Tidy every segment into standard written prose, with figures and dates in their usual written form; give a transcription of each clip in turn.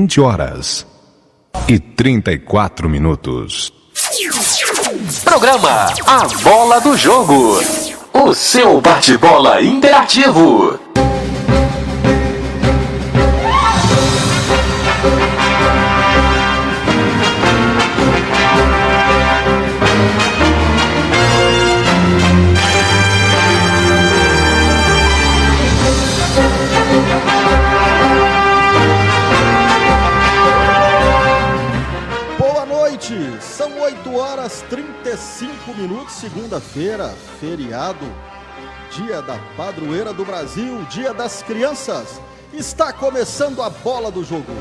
20h34. Programa A Bola do Jogo. O seu bate-bola interativo. São 8h35, segunda-feira, feriado, dia da padroeira do Brasil, dia das crianças. Está começando a bola do jogo.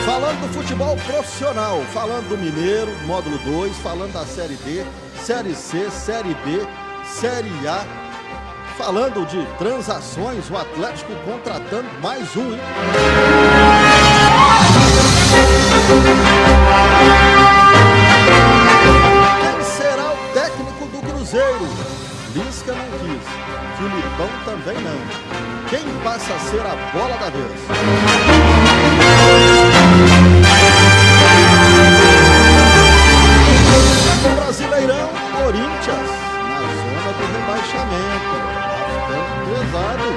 Falando do futebol profissional, falando do Mineiro, módulo 2, falando da Série D, Série C, Série B, Série A. Falando de transações, o Atlético contratando mais um, hein? Quem será o técnico do Cruzeiro? Lisca não quis, Filipão também não. Quem passa a ser a bola da vez? No Brasileirão, Corinthians, na zona do rebaixamento. Pesado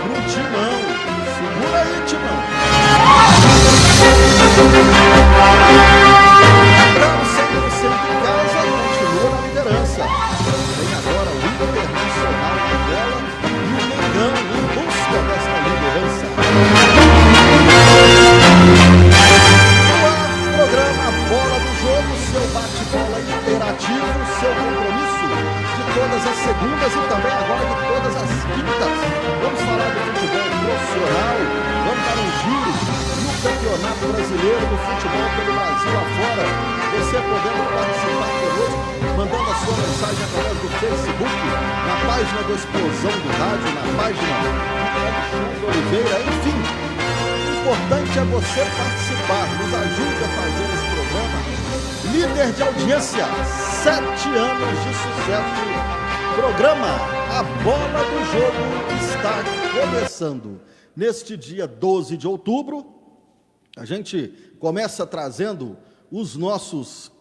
pro Timão. Segura aí, Timão. Então, 100% em casa, continua na liderança. Tem agora o Internacional na bola e o Mengão em busca desta liderança. No ar, programa Bola do Jogo, seu bate-bola interativo, seu compromisso de todas as segundas e também agora de todas as quintas. Vamos falar do futebol profissional, vamos dar um giro no campeonato brasileiro do futebol pelo Brasil afora. Você podendo participar conosco, mandando a sua mensagem através do Facebook, na página do Explosão do Rádio, na página do Alexandre Oliveira, enfim. O importante é você participar, nos ajude a fazer esse programa. Líder de audiência, 7 anos de sucesso. Programa A Bola do Jogo está começando. Neste dia 12 de outubro, a gente começa trazendo os nossos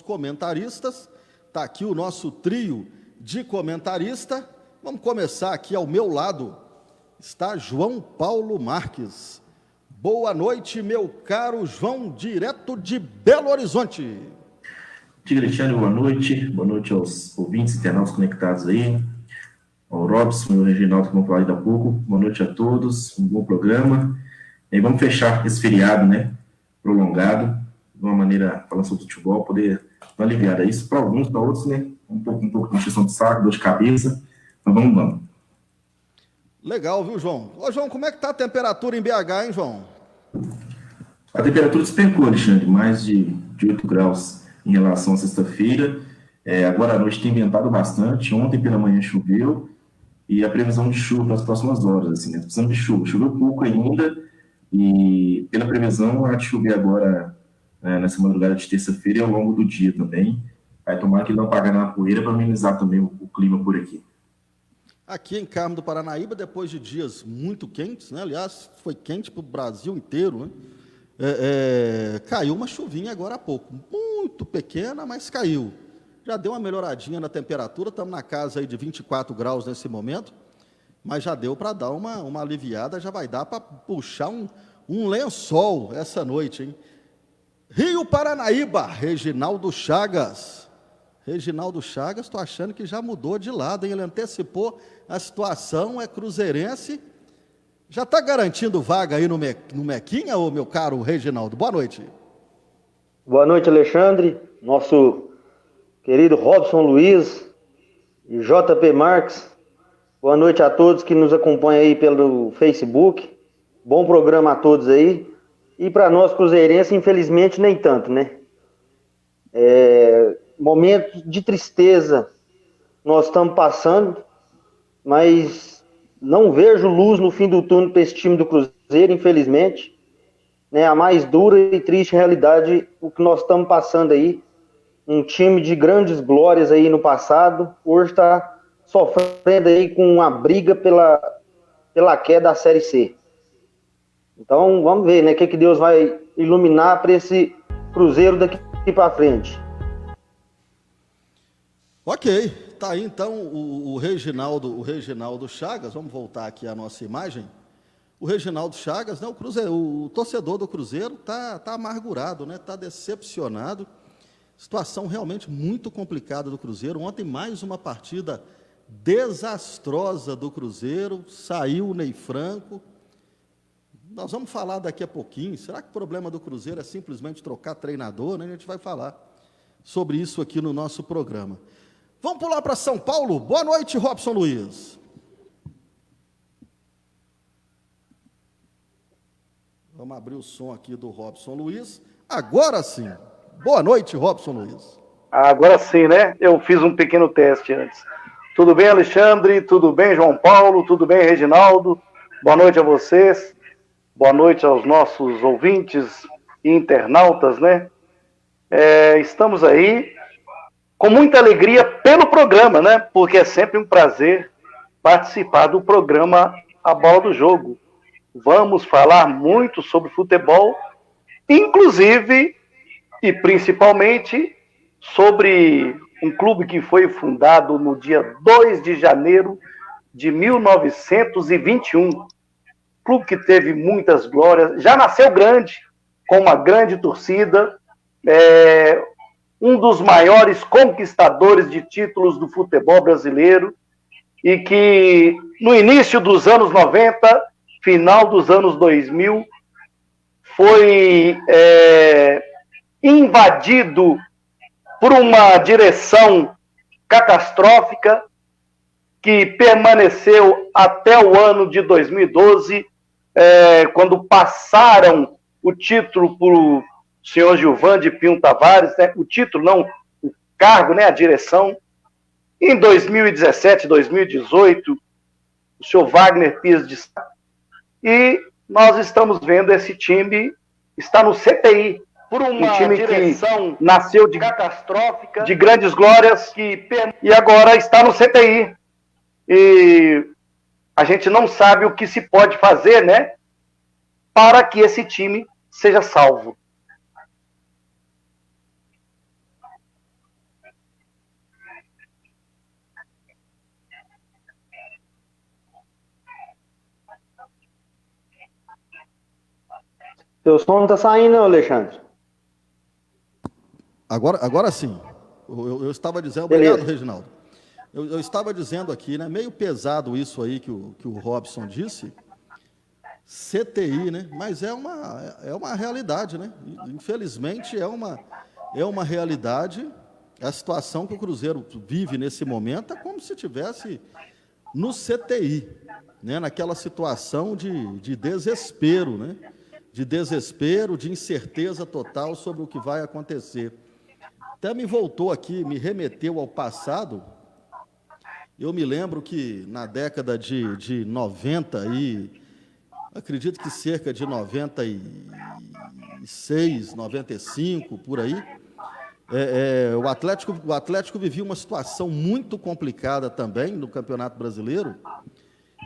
comentaristas. Está aqui o nosso trio de comentarista. Vamos começar aqui ao meu lado. Está João Paulo Marques. Boa noite, meu caro João, direto de Belo Horizonte. Tigre Alexandre, boa noite aos ouvintes internautas conectados aí, ao Robson e ao Reginaldo, que vão falar ainda há pouco, boa noite a todos, um bom programa, e vamos fechar esse feriado, né, prolongado, de uma maneira, falando sobre futebol, poder dar aliviada isso, para alguns, para outros, né, um pouco de encheção de saco, dor de cabeça, então vamos. Legal, viu, João? Ô, João, como é que tá a temperatura em BH, hein, João? A temperatura despencou, Alexandre, mais de 8 graus, em relação à sexta-feira. Agora à noite tem ventado bastante, ontem pela manhã choveu, e a previsão de chuva nas próximas horas, assim, né? Precisamos de chuva, choveu pouco ainda, e pela previsão há de chover agora, nessa madrugada de terça-feira e ao longo do dia também. Vai tomar que não apagar na poeira para amenizar também o clima por aqui. Aqui em Carmo do Paranaíba, depois de dias muito quentes, né? Aliás, foi quente para o Brasil inteiro, né? Caiu uma chuvinha agora há pouco, muito pequena, mas caiu. Já deu uma melhoradinha na temperatura, estamos na casa aí de 24 graus nesse momento, mas já deu para dar uma aliviada, já vai dar para puxar um lençol essa noite, hein? Rio Paranaíba, Reginaldo Chagas. Reginaldo Chagas, estou achando que já mudou de lado, hein? Ele antecipou a situação, é cruzeirense. Já está garantindo vaga aí no Mequinha, ô meu caro Reginaldo? Boa noite. Boa noite, Alexandre. Nosso querido Robson Luiz e JP Marques. Boa noite a todos que nos acompanham aí pelo Facebook. Bom programa a todos aí. E para nós cruzeirenses, infelizmente, nem tanto, né? Momentos de tristeza nós estamos passando, mas não vejo luz no fim do túnel para esse time do Cruzeiro, infelizmente. Né, a mais dura e triste realidade, o que nós estamos passando aí. Um time de grandes glórias aí no passado, hoje está sofrendo aí com uma briga pela queda da Série C. Então, vamos ver, né, o que Deus vai iluminar para esse Cruzeiro daqui para frente. Ok, tá aí então o Reginaldo Chagas. Vamos voltar aqui à nossa imagem. O Reginaldo Chagas, né, o torcedor do Cruzeiro tá amargurado, né, tá decepcionado. Situação realmente muito complicada do Cruzeiro. Ontem mais uma partida desastrosa do Cruzeiro, saiu o Ney Franco. Nós vamos falar daqui a pouquinho. Será que o problema do Cruzeiro é simplesmente trocar treinador, né? A gente vai falar sobre isso aqui no nosso programa. Vamos pular para São Paulo. Boa noite, Robson Luiz. Vamos abrir o som aqui do Robson Luiz. Agora sim. Boa noite, Robson Luiz. Agora sim, né? Eu fiz um pequeno teste antes. Tudo bem, Alexandre? Tudo bem, João Paulo? Tudo bem, Reginaldo? Boa noite a vocês. Boa noite aos nossos ouvintes e internautas, né? Estamos aí com muita alegria pelo programa, né? Porque é sempre um prazer participar do programa A Bola do Jogo. Vamos falar muito sobre futebol, inclusive e principalmente sobre um clube que foi fundado no dia 2 de janeiro de 1921. Clube que teve muitas glórias, já nasceu grande, com uma grande torcida, um dos maiores conquistadores de títulos do futebol brasileiro, e que no início dos anos 90, final dos anos 2000, foi invadido por uma direção catastrófica que permaneceu até o ano de 2012, quando passaram o título para o senhor Gilvan de Pinho Tavares, né? O título, não, o cargo, né? A direção. Em 2017, 2018, o senhor Wagner Pires de Sá. E nós estamos vendo esse time está no CTI, por uma time direção que nasceu de catastrófica, de grandes glórias, e agora está no CTI. E a gente não sabe o que se pode fazer, né, para que esse time seja salvo. Seu som não está saindo, Alexandre. Agora sim. Eu estava dizendo... Beleza. Obrigado, Reginaldo. Eu estava dizendo aqui, né, meio pesado isso aí que o Robson disse, CTI, né, mas é uma realidade, né, infelizmente é uma realidade. A situação que o Cruzeiro vive nesse momento é como se estivesse no CTI, né, naquela situação de desespero, né, de incerteza total sobre o que vai acontecer. Até me voltou aqui, me remeteu ao passado. Eu me lembro que na década de 90 acredito que cerca de 96, 95, por aí, o Atlético vivia uma situação muito complicada também no Campeonato Brasileiro,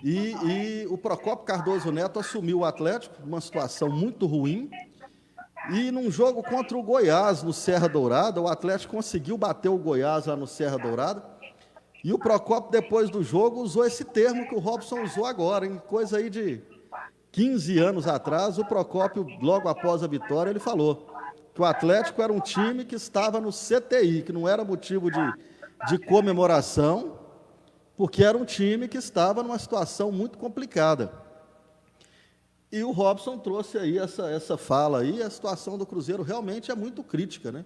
e o Procópio Cardoso Neto assumiu o Atlético numa situação muito ruim, e num jogo contra o Goiás, no Serra Dourada, o Atlético conseguiu bater o Goiás lá no Serra Dourada. E o Procópio, depois do jogo, usou esse termo que o Robson usou agora, em coisa aí de 15 anos atrás. O Procópio, logo após a vitória, ele falou que o Atlético era um time que estava no CTI, que não era motivo de comemoração, porque era um time que estava numa situação muito complicada. E o Robson trouxe aí essa fala aí. A situação do Cruzeiro realmente é muito crítica, né?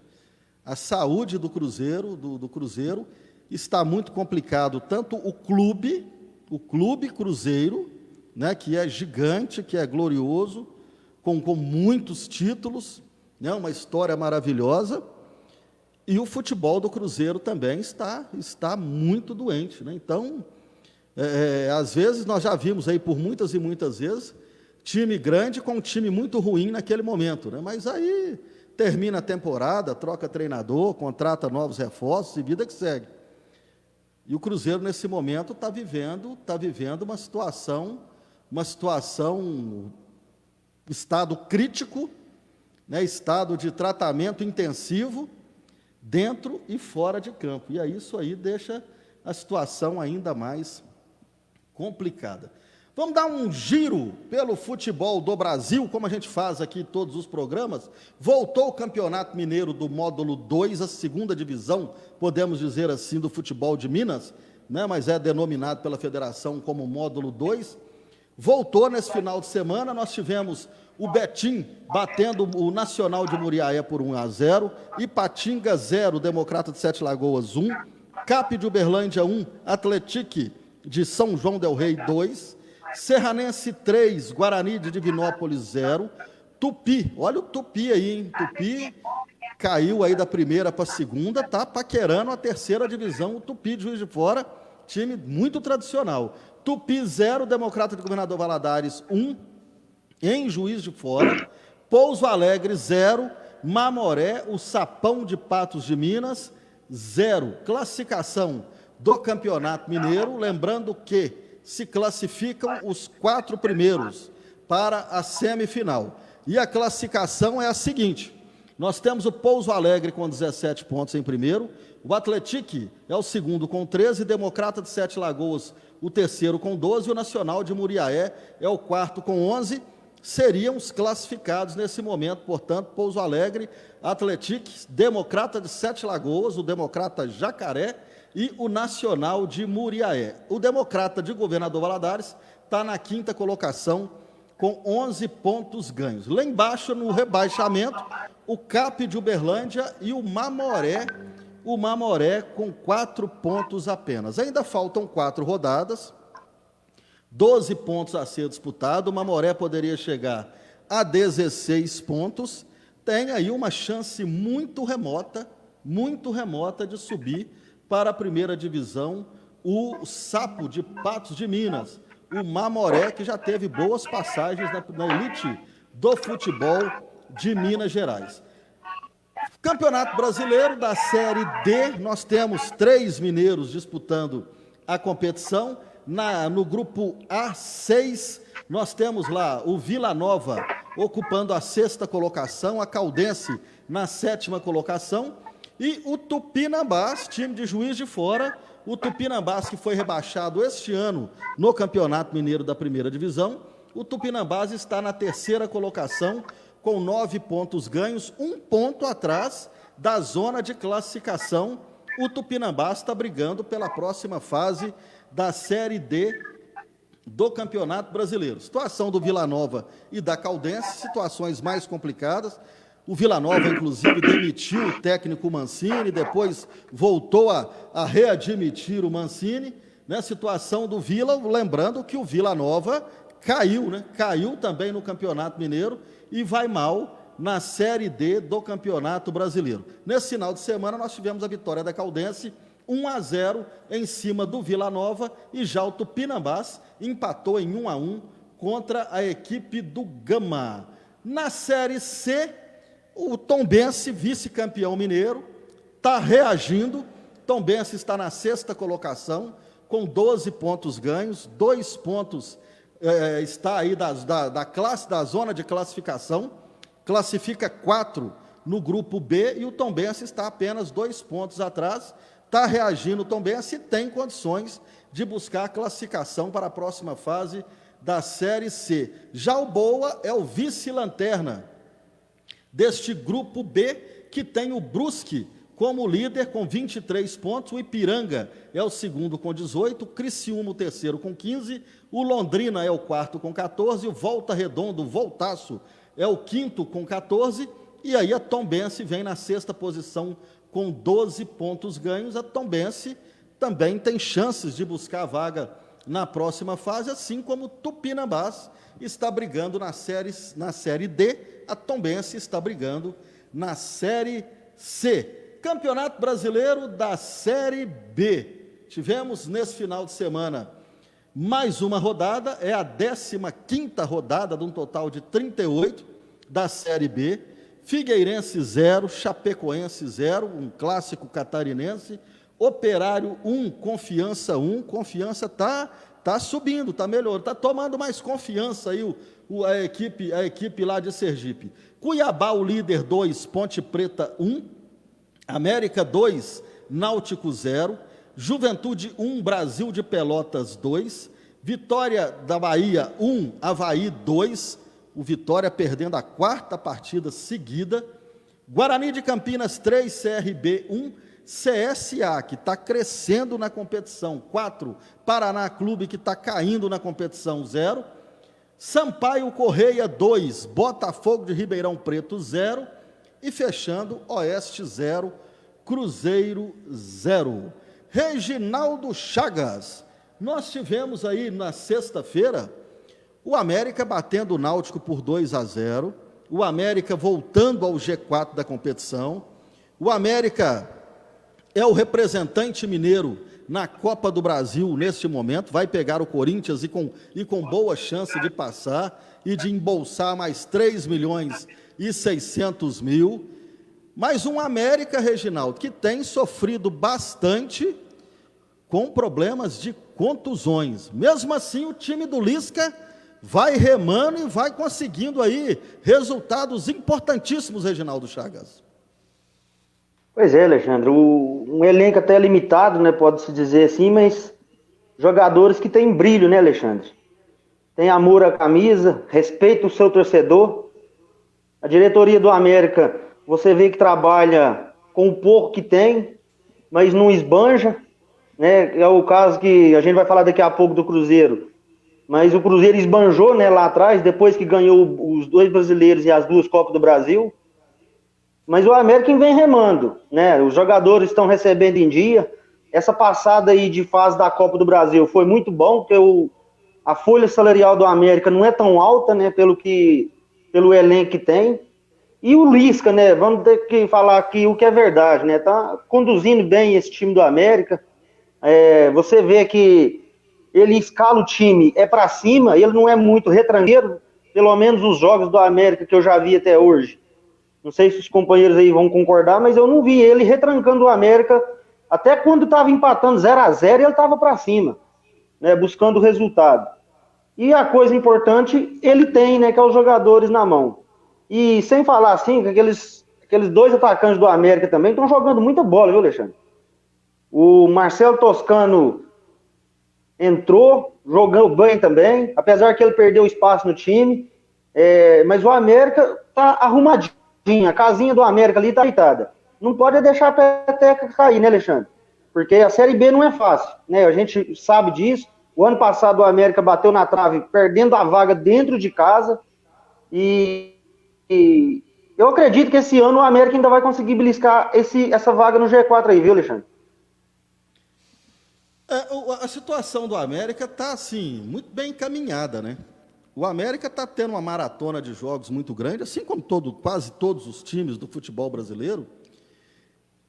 A saúde do Cruzeiro, do Cruzeiro, está muito complicado, tanto o clube Cruzeiro, né, que é gigante, que é glorioso, com muitos títulos, né, uma história maravilhosa, e o futebol do Cruzeiro também está muito doente, né? Então, às vezes, nós já vimos aí por muitas e muitas vezes, time grande com um time muito ruim naquele momento, né? Mas aí termina a temporada, troca treinador, contrata novos reforços e vida que segue. E o Cruzeiro, nesse momento, está vivendo uma situação, estado crítico, né, estado de tratamento intensivo, dentro e fora de campo. E aí, isso aí deixa a situação ainda mais complicada. Vamos dar um giro pelo futebol do Brasil, como a gente faz aqui em todos os programas. Voltou o Campeonato Mineiro do módulo 2, a segunda divisão, podemos dizer assim, do futebol de Minas, né, mas é denominado pela federação como módulo 2. Voltou nesse final de semana, nós tivemos o Betim batendo o Nacional de Muriaé por 1-0, Ipatinga 0, Democrata de Sete Lagoas 1, Cap de Uberlândia 1, Atlético de São João del Rei 2, Serranense 3, Guarani de Divinópolis 0, Tupi, olha o Tupi aí, hein? Tupi caiu aí da primeira para a segunda, tá paquerando a terceira divisão, o Tupi de Juiz de Fora, time muito tradicional. Tupi 0, Democrata de Governador Valadares 1, em Juiz de Fora, Pouso Alegre 0, Mamoré, o Sapão de Patos de Minas 0. Classificação do Campeonato Mineiro, lembrando que se classificam os 4 primeiros para a semifinal. E a classificação é a seguinte: nós temos o Pouso Alegre com 17 pontos em primeiro, o Atlético é o segundo com 13, Democrata de Sete Lagoas o terceiro com 12, e o Nacional de Muriaé é o quarto com 11, seriam os classificados nesse momento, portanto, Pouso Alegre, Atlético, Democrata de Sete Lagoas, o Democrata Jacaré e o Nacional de Muriaé. O Democrata de Governador Valadares está na quinta colocação com 11 pontos ganhos. Lá embaixo, no rebaixamento, o Cap de Uberlândia e o Mamoré com 4 pontos apenas. Ainda faltam 4 rodadas, 12 pontos a ser disputado, o Mamoré poderia chegar a 16 pontos, tem aí uma chance muito remota de subir para a primeira divisão, o Sapo de Patos de Minas, o Mamoré, que já teve boas passagens na elite do futebol de Minas Gerais. Campeonato Brasileiro da Série D, nós temos 3 mineiros disputando a competição. No grupo A6, nós temos lá o Vila Nova ocupando a 6ª colocação, a Caldense na 7ª colocação, e o Tupinambás, time de Juiz de Fora, o Tupinambás que foi rebaixado este ano no Campeonato Mineiro da primeira divisão, o Tupinambás está na 3ª colocação, com 9 pontos ganhos, 1 ponto atrás da zona de classificação. O Tupinambás está brigando pela próxima fase da Série D do Campeonato Brasileiro. Situação do Vila Nova e da Caldense, situações mais complicadas. O Vila Nova, inclusive, demitiu o técnico Mancini, depois voltou a readmitir o Mancini, né? Situação do Vila, lembrando que o Vila Nova caiu, né? Caiu também no Campeonato Mineiro e vai mal na Série D do Campeonato Brasileiro. Nesse final de semana, nós tivemos a vitória da Caldense, 1-0 em cima do Vila Nova, e já o Tupinambás empatou em 1-1 contra a equipe do Gama. Na Série C, o Tombense, vice-campeão mineiro, está reagindo. Tombense está na 6ª colocação, com 12 pontos ganhos, 2 pontos está aí da zona de classificação, classifica 4 no grupo B, e o Tombense está apenas 2 pontos atrás, está reagindo o Tombense e tem condições de buscar a classificação para a próxima fase da Série C. Já o Boa é o vice-lanterna deste grupo B, que tem o Brusque como líder com 23 pontos, o Ipiranga é o segundo com 18, o Criciúma o terceiro com 15, o Londrina é o quarto com 14, o Volta Redonda, o Voltaço, é o quinto com 14, e aí a Tombense vem na 6ª posição com 12 pontos ganhos. A Tombense também tem chances de buscar a vaga na próxima fase, assim como o Tupinambás está brigando na Série D, a Tombense está brigando na Série C. Campeonato Brasileiro da Série B. Tivemos nesse final de semana mais uma rodada, é a 15ª rodada, de um total de 38 da Série B. Figueirense 0, Chapecoense 0, um clássico catarinense. Operário 1, Confiança 1. Confiança tá subindo, tá melhorando, tá tomando mais confiança aí a equipe lá de Sergipe. Cuiabá, o líder, 2, Ponte Preta 1. América 2, Náutico 0. Juventude 1, Brasil de Pelotas 2. Vitória da Bahia 1, Avaí 2. O Vitória perdendo a 4ª partida seguida. Guarani de Campinas 3, CRB 1. CSA, que está crescendo na competição, 4. Paraná Clube, que está caindo na competição, 0. Sampaio Correia 2, Botafogo de Ribeirão Preto 0. E fechando, Oeste 0, Cruzeiro 0. Reginaldo Chagas, nós tivemos aí na sexta-feira o América batendo o Náutico por 2-0, o América voltando ao G4 da competição, o América é o representante mineiro na Copa do Brasil neste momento, vai pegar o Corinthians e com boa chance de passar e de embolsar mais 3.600.000. Mas um América, Reginaldo, que tem sofrido bastante com problemas de contusões. Mesmo assim, o time do Lisca vai remando e vai conseguindo aí resultados importantíssimos, Reginaldo Chagas. Pois é, Alexandre, um elenco até limitado, né, pode-se dizer assim, mas jogadores que têm brilho, né, Alexandre? Tem amor à camisa, respeita o seu torcedor. A diretoria do América, você vê que trabalha com o pouco que tem, mas não esbanja, né? É o caso que a gente vai falar daqui a pouco do Cruzeiro. Mas o Cruzeiro esbanjou, né, lá atrás, depois que ganhou os 2 brasileiros e as 2 Copas do Brasil. Mas o América vem remando, né? Os jogadores estão recebendo em dia. Essa passada aí de fase da Copa do Brasil foi muito bom, porque a folha salarial do América não é tão alta, né, pelo elenco que tem. E o Lisca, né, vamos ter que falar aqui o que é verdade, né? Tá conduzindo bem esse time do América. Você vê que ele escala o time, para cima, ele não é muito retranqueiro, pelo menos os jogos do América que eu já vi até hoje. Não sei se os companheiros aí vão concordar, mas eu não vi ele retrancando o América. Até quando estava empatando 0-0, ele estava para cima, né, buscando o resultado. E a coisa importante, ele tem, né, que é os jogadores na mão. E sem falar assim, que aqueles 2 atacantes do América também estão jogando muita bola, viu, Alexandre? O Marcelo Toscano entrou, jogando bem também, apesar que ele perdeu espaço no time. Mas o América tá arrumadinho, a casinha do América ali tá ajeitada. Não pode deixar a peteca cair, né, Alexandre? Porque a Série B não é fácil, né? A gente sabe disso. O ano passado o América bateu na trave, perdendo a vaga dentro de casa. E eu acredito que esse ano o América ainda vai conseguir beliscar essa vaga no G4 aí, viu, Alexandre? A situação do América está, assim, muito bem encaminhada, né? O América está tendo uma maratona de jogos muito grande, assim como quase todos os times do futebol brasileiro,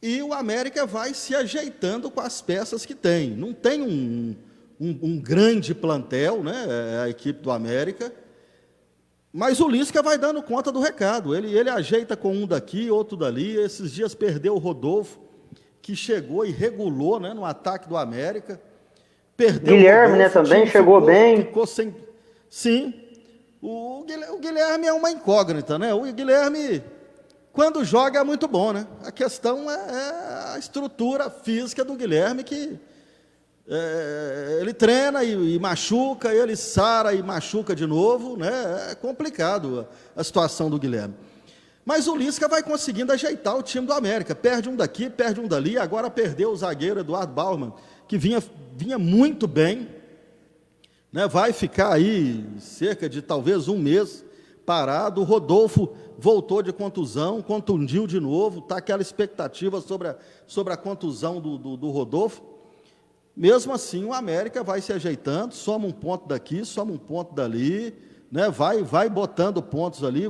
e o América vai se ajeitando com as peças que tem. Não tem um grande plantel, né, a equipe do América, mas o Lisca vai dando conta do recado. Ele ajeita com um daqui, outro dali. Esses dias perdeu o Rodolfo, que chegou e regulou, né, no ataque do América. Perdeu Guilherme, né, também chegou bem. Ficou sem... Sim, o Guilherme é uma incógnita, né? O Guilherme, quando joga, é muito bom, né? A questão é a estrutura física do Guilherme, que ele treina e machuca, ele sara e machuca de novo, né? É complicado a situação do Guilherme. Mas o Lisca vai conseguindo ajeitar o time do América. Perde um daqui, perde um dali, agora perdeu o zagueiro Eduardo Baumann, que vinha muito bem, né? Vai ficar aí cerca de talvez um mês parado. O Rodolfo voltou de contusão, contundiu de novo, está aquela expectativa sobre a contusão do Rodolfo. Mesmo assim, o América vai se ajeitando, soma um ponto daqui, soma um ponto dali, né? Vai botando pontos ali,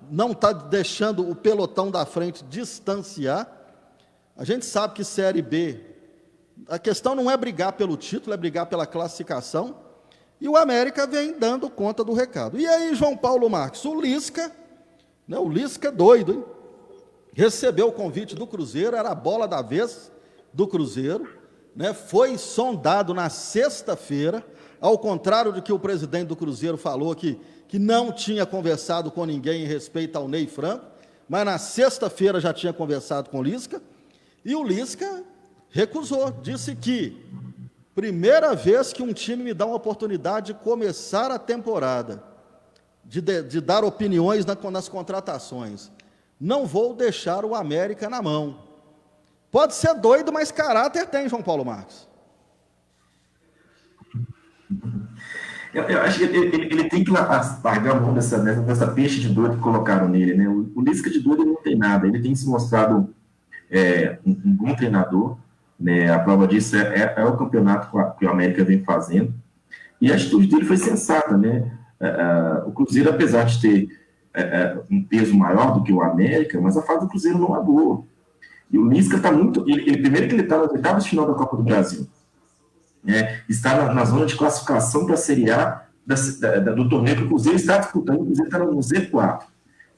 não está deixando o pelotão da frente distanciar. A gente sabe que Série B, a questão não é brigar pelo título, é brigar pela classificação, e o América vem dando conta do recado. E aí, João Paulo Marques, o Lisca, doido, hein? Recebeu o convite do Cruzeiro, era a bola da vez, do Cruzeiro, né? Foi sondado na sexta-feira, ao contrário do que o presidente do Cruzeiro falou, que não tinha conversado com ninguém em respeito ao Ney Franco, mas na sexta-feira já tinha conversado com o Lisca, e o Lisca recusou, disse que primeira vez que um time me dá uma oportunidade de começar a temporada, de dar opiniões nas contratações, não vou deixar o América na mão. Pode ser doido, mas caráter tem, João Paulo Marques. Eu acho que ele tem que largar a mão dessa peixe de doido que colocaram nele, né? O Lisca de doido não tem nada, ele tem se mostrado um bom treinador, né? A prova disso é o campeonato que o América vem fazendo, e a atitude dele foi sensata, né? O Cruzeiro, apesar de ter um peso maior do que o América, mas a fase do Cruzeiro não é boa. E o Lisca está muito... primeiro que ele está nas oitavas de final da Copa do Brasil, né? Está na zona de classificação para a Série A do torneio que o Cruzeiro está disputando. O Cruzeiro está no Z4.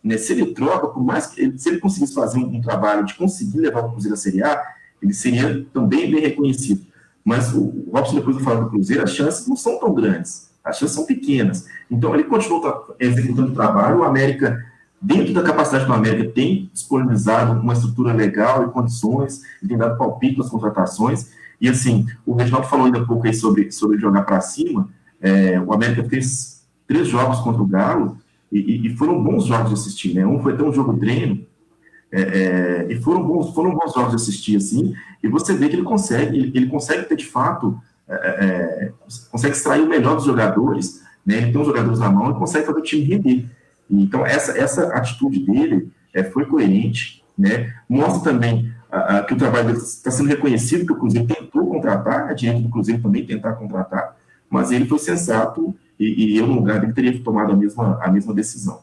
Né? Se ele troca, por mais que se ele conseguisse fazer um trabalho de conseguir levar o Cruzeiro à Série A, ele seria também bem reconhecido. Mas o Robson, depois de falar do Cruzeiro, as chances não são tão grandes. As chances são pequenas. Então, ele continua executando o trabalho. O América, dentro da capacidade do América, tem disponibilizado uma estrutura legal e condições, e tem dado palpite nas contratações. E, assim, o Reginaldo falou ainda há pouco aí sobre jogar para cima. O América fez 3 jogos contra o Galo, e foram bons jogos de assistir, né? Um foi até um jogo treino, e foram bons jogos de assistir, assim, e você vê que ele consegue ter, de fato, consegue extrair o melhor dos jogadores, né? Ele tem os jogadores na mão e consegue fazer o time render. Então, essa atitude dele foi coerente, né? Mostra também que o trabalho dele está sendo reconhecido, que o Cruzeiro tentou contratar, é direito do Cruzeiro também tentar contratar, mas ele foi sensato e eu, no lugar dele, teria tomado a mesma decisão.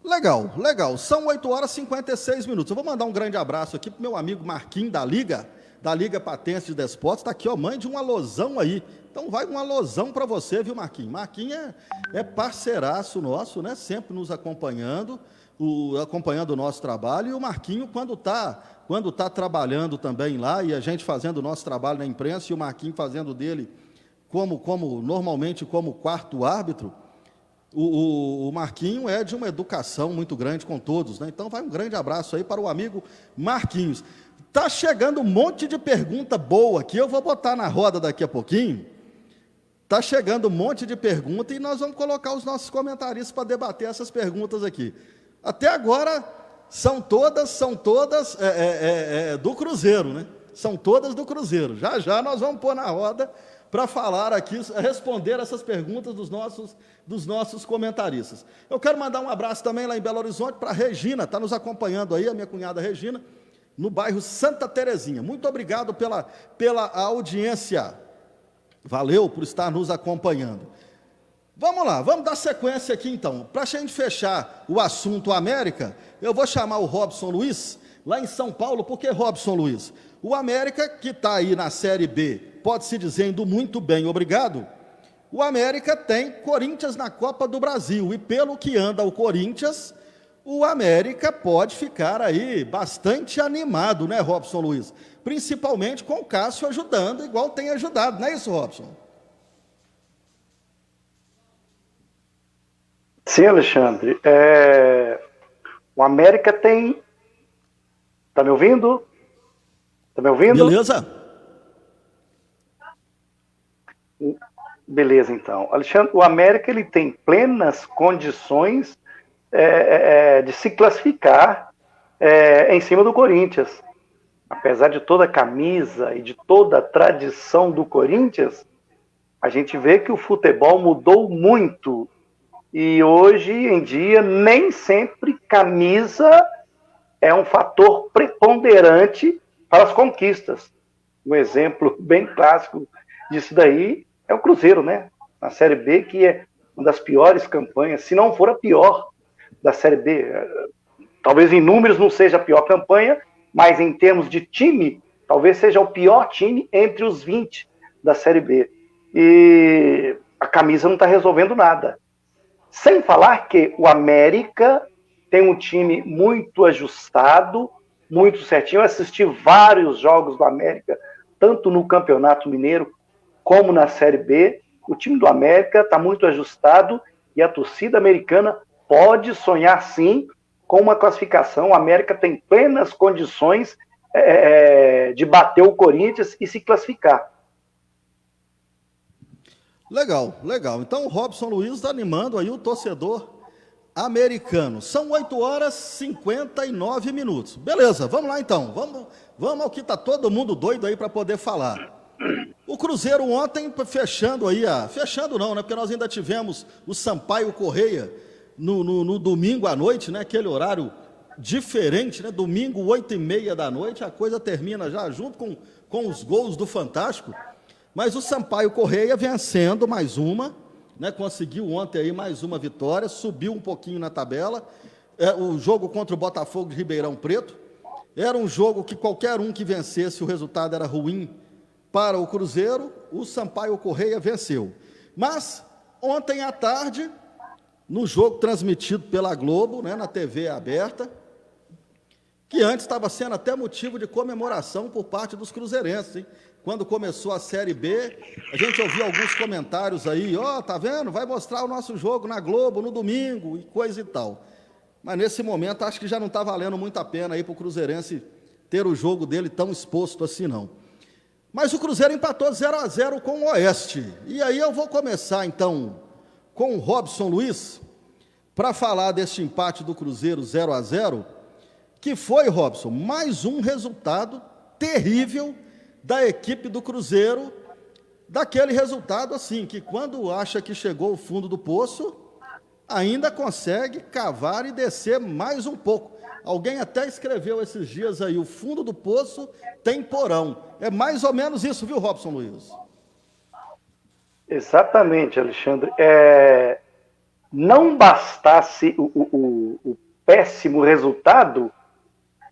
Legal. São 8h56. Eu vou mandar um grande abraço aqui para o meu amigo Marquinhos da Liga Patense de Desportos. Está aqui, ó, mãe de um alôzão aí. Então vai um alôzão para você, viu, Marquinhos? Marquinhos é parceiraço nosso, né? Sempre nos acompanhando, acompanhando o nosso trabalho. E o Marquinhos, quando tá trabalhando também lá, e a gente fazendo o nosso trabalho na imprensa, e o Marquinhos fazendo dele normalmente como quarto árbitro, o Marquinhos é de uma educação muito grande com todos, né? Então vai um grande abraço aí para o amigo Marquinhos. Tá chegando um monte de pergunta boa aqui, eu vou botar na roda daqui a pouquinho. Tá chegando um monte de pergunta e nós vamos colocar os nossos comentaristas para debater essas perguntas aqui. Até agora são todas do Cruzeiro, né? São todas do Cruzeiro. Já nós vamos pôr na roda para falar aqui, responder essas perguntas dos nossos comentaristas. Eu quero mandar um abraço também lá em Belo Horizonte para a Regina, está nos acompanhando aí, a minha cunhada Regina, no bairro Santa Terezinha. Muito obrigado pela audiência. Valeu por estar nos acompanhando. Vamos lá, vamos dar sequência aqui então. Para a gente fechar o assunto América, eu vou chamar o Robson Luiz, lá em São Paulo. Por que Robson Luiz? O América, que está aí na Série B, pode-se dizendo muito bem, obrigado. O América tem Corinthians na Copa do Brasil, e pelo que anda o Corinthians, o América pode ficar aí bastante animado, né, Robson Luiz? Principalmente com o Cássio ajudando, igual tem ajudado, não é isso, Robson? Sim, Alexandre. O América tem... Está me ouvindo? Beleza. Beleza, então. Alexandre, o América ele tem plenas condições de se classificar em cima do Corinthians. Apesar de toda a camisa e de toda a tradição do Corinthians, a gente vê que o futebol mudou muito. E hoje em dia, nem sempre camisa é um fator preponderante para as conquistas. Um exemplo bem clássico disso daí é o Cruzeiro, né? Na Série B, que é uma das piores campanhas, se não for a pior da Série B. Talvez em números não seja a pior campanha, mas em termos de time, talvez seja o pior time entre os 20 da Série B. E a camisa não está resolvendo nada. Sem falar que o América tem um time muito ajustado, muito certinho. Eu assisti vários jogos do América, tanto no Campeonato Mineiro como na Série B. O time do América está muito ajustado e a torcida americana pode sonhar, sim, com uma classificação. O América tem plenas condições de bater o Corinthians e se classificar. Legal, legal. Então o Robson Luiz está animando aí o torcedor americano. São 8h59. Beleza, vamos lá então. Vamos ao que está todo mundo doido aí para poder falar. O Cruzeiro ontem, fechando não, né? Porque nós ainda tivemos o Sampaio Correia no domingo à noite, né? Aquele horário diferente, né? Domingo, 8h30 da noite, a coisa termina já junto com os gols do Fantástico. Mas o Sampaio Correia vencendo mais uma, né? Conseguiu ontem aí mais uma vitória, subiu um pouquinho na tabela. O jogo contra o Botafogo de Ribeirão Preto era um jogo que qualquer um que vencesse, o resultado era ruim para o Cruzeiro. O Sampaio Correia venceu. Mas ontem à tarde, no jogo transmitido pela Globo, né, na TV aberta, que antes estava sendo até motivo de comemoração por parte dos cruzeirenses, hein? Quando começou a Série B, a gente ouviu alguns comentários aí, tá vendo? Vai mostrar o nosso jogo na Globo no domingo e coisa e tal. Mas nesse momento acho que já não está valendo muito a pena aí para o cruzeirense ter o jogo dele tão exposto assim, não. Mas o Cruzeiro empatou 0-0 com o Oeste. E aí eu vou começar então com o Robson Luiz para falar deste empate do Cruzeiro 0-0, que foi, Robson, mais um resultado terrível da equipe do Cruzeiro, daquele resultado assim, que quando acha que chegou ao fundo do poço, ainda consegue cavar e descer mais um pouco. Alguém até escreveu esses dias aí, o fundo do poço tem porão. É mais ou menos isso, viu, Robson Luiz? Exatamente, Alexandre. Não bastasse o péssimo resultado,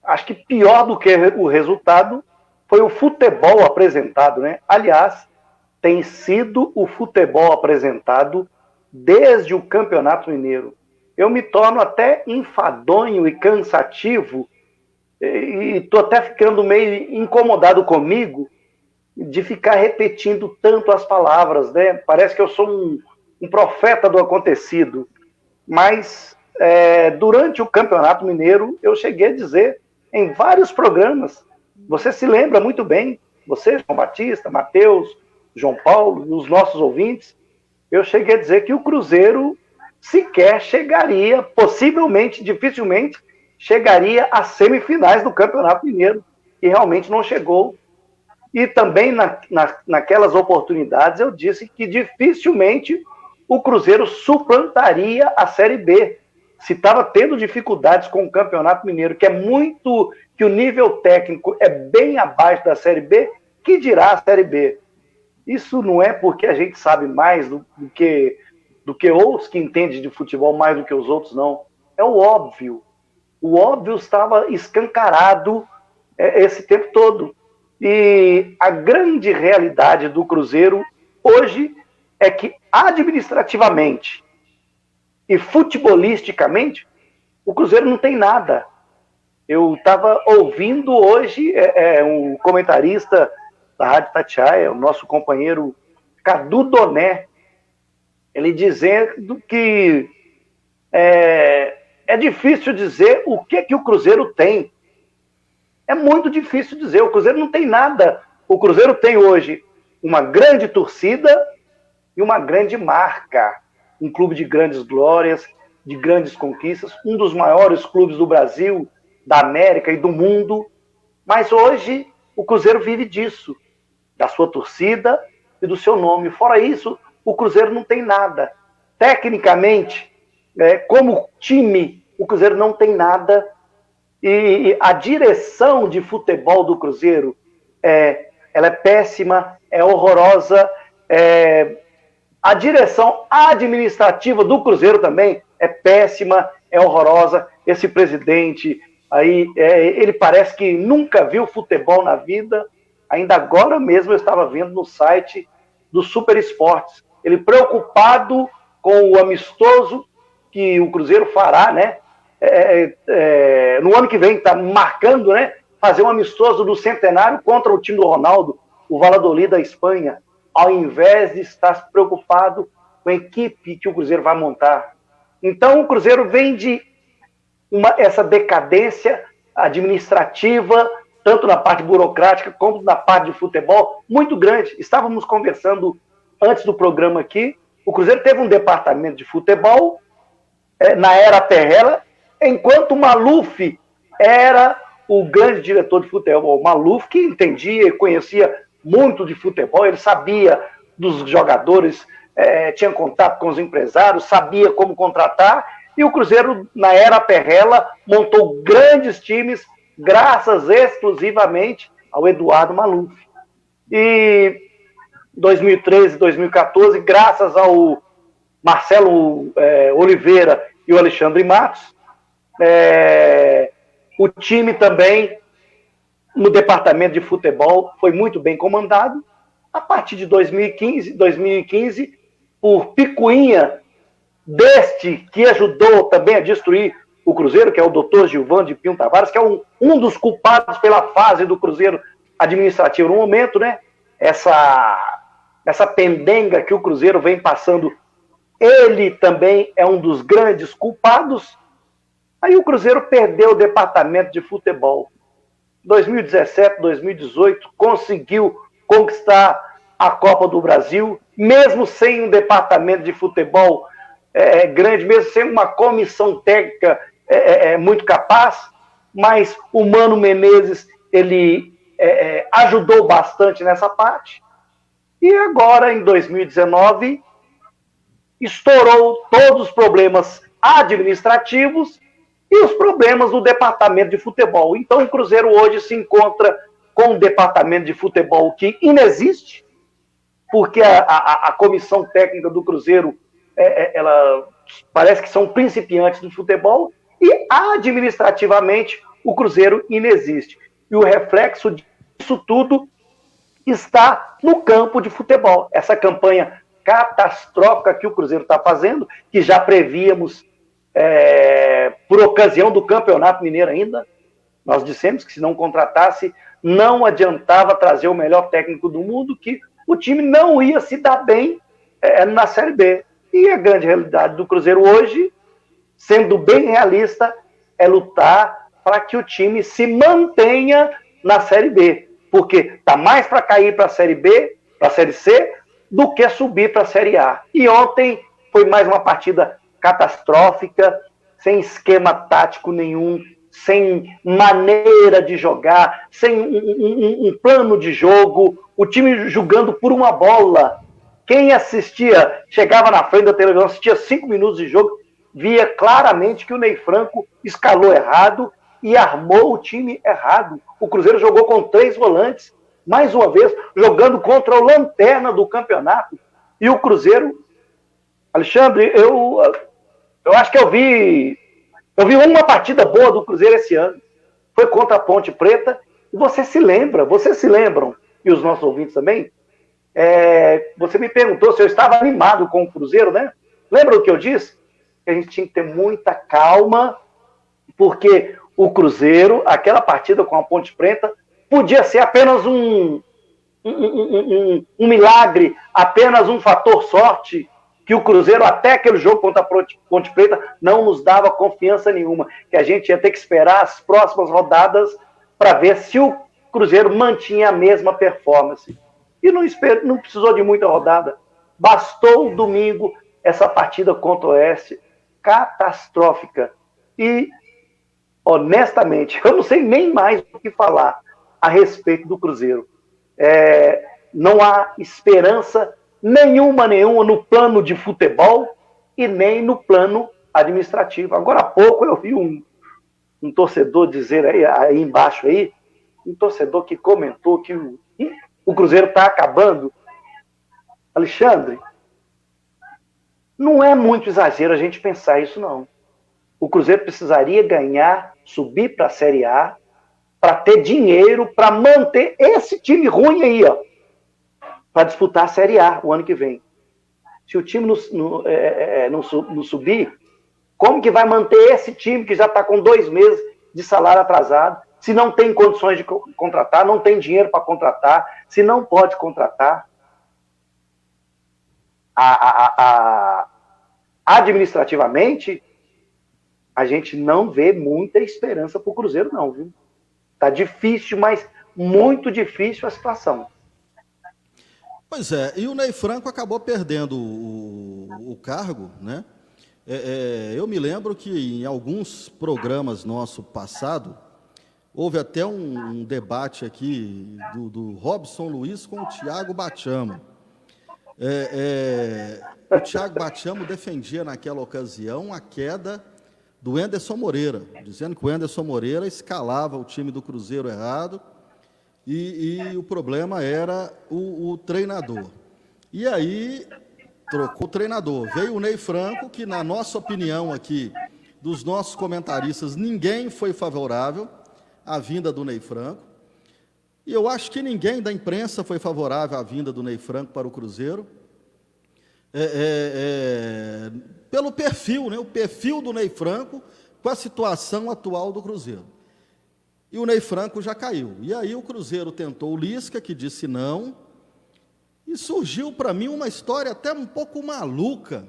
acho que pior do que o resultado foi o futebol apresentado, né? Aliás, tem sido o futebol apresentado desde o Campeonato Mineiro. Eu me torno até enfadonho e cansativo, e estou até ficando meio incomodado comigo de ficar repetindo tanto as palavras, né? Parece que eu sou um profeta do acontecido. Mas durante o Campeonato Mineiro eu cheguei a dizer em vários programas, você se lembra muito bem, você, João Batista, Matheus, João Paulo, os nossos ouvintes, eu cheguei a dizer que o Cruzeiro sequer chegaria, possivelmente, dificilmente, chegaria às semifinais do Campeonato Mineiro, e realmente não chegou. E também naquelas oportunidades eu disse que dificilmente o Cruzeiro suplantaria a Série B. Se estava tendo dificuldades com o Campeonato Mineiro, que o nível técnico é bem abaixo da Série B, que dirá a Série B? Isso não é porque a gente sabe mais do que outros que entendem de futebol mais do que os outros, não. É o óbvio. O óbvio estava escancarado esse tempo todo. E a grande realidade do Cruzeiro hoje é que administrativamente e futebolisticamente o Cruzeiro não tem nada. Eu estava ouvindo hoje um comentarista da Rádio Tatiaia, o nosso companheiro Cadu Doné, ele dizendo que é difícil dizer o que o Cruzeiro tem. É muito difícil dizer, o Cruzeiro não tem nada. O Cruzeiro tem hoje uma grande torcida e uma grande marca. Um clube de grandes glórias, de grandes conquistas, um dos maiores clubes do Brasil, da América e do mundo. Mas hoje o Cruzeiro vive disso, da sua torcida e do seu nome. Fora isso, o Cruzeiro não tem nada. Tecnicamente, como time, o Cruzeiro não tem nada. E a direção de futebol do Cruzeiro ela é péssima, é horrorosa. A direção administrativa do Cruzeiro também é péssima, é horrorosa. Esse presidente aí, ele parece que nunca viu futebol na vida. Ainda agora mesmo eu estava vendo no site do Super Esportes, ele preocupado com o amistoso que o Cruzeiro fará, né, no ano que vem, está marcando, né, fazer um amistoso do centenário contra o time do Ronaldo, o Valladolid da Espanha, ao invés de estar preocupado com a equipe que o Cruzeiro vai montar. Então, o Cruzeiro vem de essa decadência administrativa, tanto na parte burocrática como na parte de futebol, muito grande. Estávamos conversando antes do programa aqui, o Cruzeiro teve um departamento de futebol na era Perrella, enquanto o Maluf era o grande diretor de futebol. O Maluf, que entendia e conhecia muito de futebol, ele sabia dos jogadores, tinha contato com os empresários, sabia como contratar, e o Cruzeiro, na era Perrella, montou grandes times, graças exclusivamente ao Eduardo Maluf. E 2013, 2014, graças ao Marcelo Oliveira e o Alexandre Matos, o time também, no departamento de futebol, foi muito bem comandado. A partir de 2015, por picuinha deste que ajudou também a destruir o Cruzeiro, que é o doutor Gilvan de Pinho Tavares, que é um dos culpados pela fase do Cruzeiro administrativo no momento, né? Essa pendenga que o Cruzeiro vem passando, ele também é um dos grandes culpados. Aí o Cruzeiro perdeu o departamento de futebol. 2017, 2018, conseguiu conquistar a Copa do Brasil, mesmo sem um departamento de futebol grande, mesmo sem uma comissão técnica muito capaz, mas o Mano Menezes, ele ajudou bastante nessa parte. E agora, em 2019, estourou todos os problemas administrativos e os problemas do departamento de futebol. Então, o Cruzeiro hoje se encontra com um departamento de futebol que inexiste, porque a comissão técnica do Cruzeiro, ela parece que são principiantes do futebol, e administrativamente o Cruzeiro inexiste. E o reflexo disso tudo está no campo de futebol. Essa campanha catastrófica que o Cruzeiro está fazendo, que já prevíamos por ocasião do Campeonato Mineiro ainda, nós dissemos que se não contratasse, não adiantava trazer o melhor técnico do mundo, que o time não ia se dar bem na Série B. E a grande realidade do Cruzeiro hoje, sendo bem realista, é lutar para que o time se mantenha na Série B, porque está mais para cair para a Série B, para a Série C, do que subir para a Série A. E ontem foi mais uma partida catastrófica, sem esquema tático nenhum, sem maneira de jogar, sem um plano de jogo, o time jogando por uma bola. Quem assistia, chegava na frente da televisão, assistia 5 minutos de jogo, via claramente que o Ney Franco escalou errado e armou o time errado. O Cruzeiro jogou com 3 volantes, mais uma vez, jogando contra o lanterna do campeonato. E o Cruzeiro, Alexandre, eu acho que eu vi uma partida boa do Cruzeiro esse ano. Foi contra a Ponte Preta. E vocês se lembram, e os nossos ouvintes também, você me perguntou se eu estava animado com o Cruzeiro, né? Lembra o que eu disse? Que a gente tinha que ter muita calma, porque o Cruzeiro, aquela partida com a Ponte Preta, podia ser apenas um milagre, apenas um fator sorte, que o Cruzeiro, até aquele jogo contra a Ponte Preta, não nos dava confiança nenhuma, que a gente ia ter que esperar as próximas rodadas para ver se o Cruzeiro mantinha a mesma performance. E não precisou de muita rodada. Bastou domingo essa partida contra o Oeste, catastrófica. E, honestamente, eu não sei nem mais o que falar a respeito do Cruzeiro. Não há esperança nenhuma no plano de futebol e nem no plano administrativo. Agora há pouco eu vi um torcedor dizer aí embaixo, um torcedor que comentou que o Cruzeiro está acabando. Alexandre, não é muito exagero a gente pensar isso, não. O Cruzeiro precisaria ganhar, subir para a Série A, para ter dinheiro para manter esse time ruim aí, para disputar a Série A o ano que vem. Se o time não subir, Como que vai manter esse time que já está com 2 meses de salário atrasado, se não tem condições de contratar, não tem dinheiro para contratar, se não pode contratar? Administrativamente, a gente não vê muita esperança para o Cruzeiro, não, viu? Tá difícil, mas muito difícil a situação. Pois é, e o Ney Franco acabou perdendo o cargo, né? Eu me lembro que em alguns programas nosso passado, houve até um debate aqui do Robson Luiz com o Thiago Bachamo. O Thiago Bachamo defendia naquela ocasião a queda do Enderson Moreira, dizendo que o Enderson Moreira escalava o time do Cruzeiro errado e o problema era o treinador. E aí trocou o treinador. Veio o Ney Franco, que na nossa opinião aqui, dos nossos comentaristas, ninguém foi favorável à vinda do Ney Franco. E eu acho que ninguém da imprensa foi favorável à vinda do Ney Franco para o Cruzeiro. Pelo perfil, né? O perfil do Ney Franco com a situação atual do Cruzeiro. E o Ney Franco já caiu. E aí o Cruzeiro tentou o Lisca, que disse não. E surgiu para mim uma história até um pouco maluca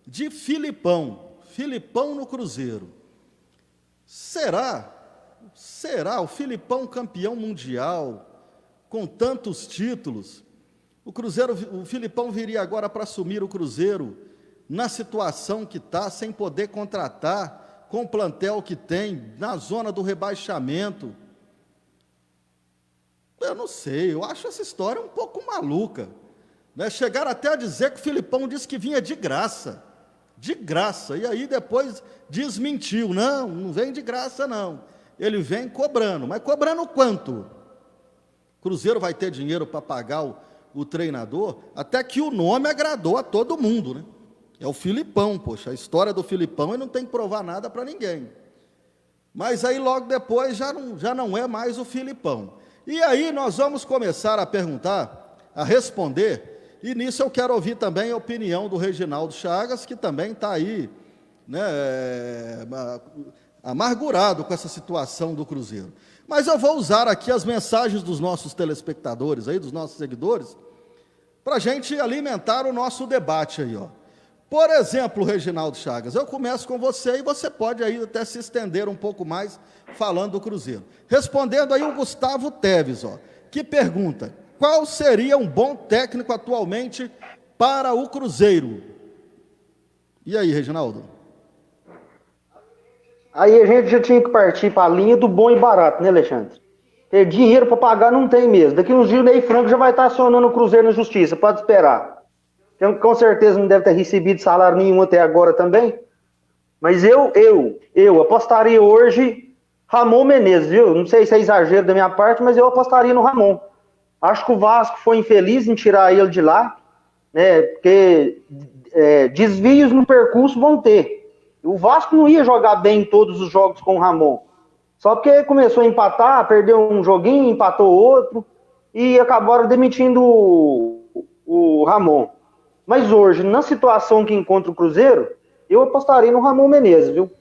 de Filipão. Filipão no Cruzeiro. Será o Filipão campeão mundial, com tantos títulos? O Filipão viria agora para assumir o Cruzeiro na situação que está, sem poder contratar, com o plantel que tem, na zona do rebaixamento. Eu não sei, eu acho essa história um pouco maluca. Né? Chegaram até a dizer que o Filipão disse que vinha de graça, e aí depois desmentiu, não vem de graça não, ele vem cobrando, mas cobrando quanto? O Cruzeiro vai ter dinheiro para pagar o treinador, até que o nome agradou a todo mundo, né? É o Filipão, poxa, a história do Filipão, ele não tem que provar nada para ninguém. Mas aí logo depois já não é mais o Filipão. E aí nós vamos começar a perguntar, a responder, e nisso eu quero ouvir também a opinião do Reginaldo Chagas, que também está aí, né, amargurado com essa situação do Cruzeiro. Mas eu vou usar aqui as mensagens dos nossos telespectadores, aí, dos nossos seguidores, para a gente alimentar o nosso debate aí, ó. Por exemplo, Reginaldo Chagas, eu começo com você e você pode aí até se estender um pouco mais falando do Cruzeiro. Respondendo aí o Gustavo Teves, ó, que pergunta: qual seria um bom técnico atualmente para o Cruzeiro? E aí, Reginaldo? Aí a gente já tinha que partir para a linha do bom e barato, né, Alexandre? Porque dinheiro para pagar não tem mesmo. Daqui uns dias o Ney Franco já vai estar acionando o Cruzeiro na Justiça, pode esperar. Então, com certeza não deve ter recebido salário nenhum até agora também. Mas eu apostaria hoje Ramon Menezes, viu? Não sei se é exagero da minha parte, mas eu apostaria no Ramon. Acho que o Vasco foi infeliz em tirar ele de lá, né? Porque desvios no percurso vão ter. O Vasco não ia jogar bem em todos os jogos com o Ramon. Só porque começou a empatar, perdeu um joguinho, empatou outro, e acabaram demitindo o Ramon. Mas hoje, na situação que encontra o Cruzeiro, eu apostaria no Ramon Menezes, viu?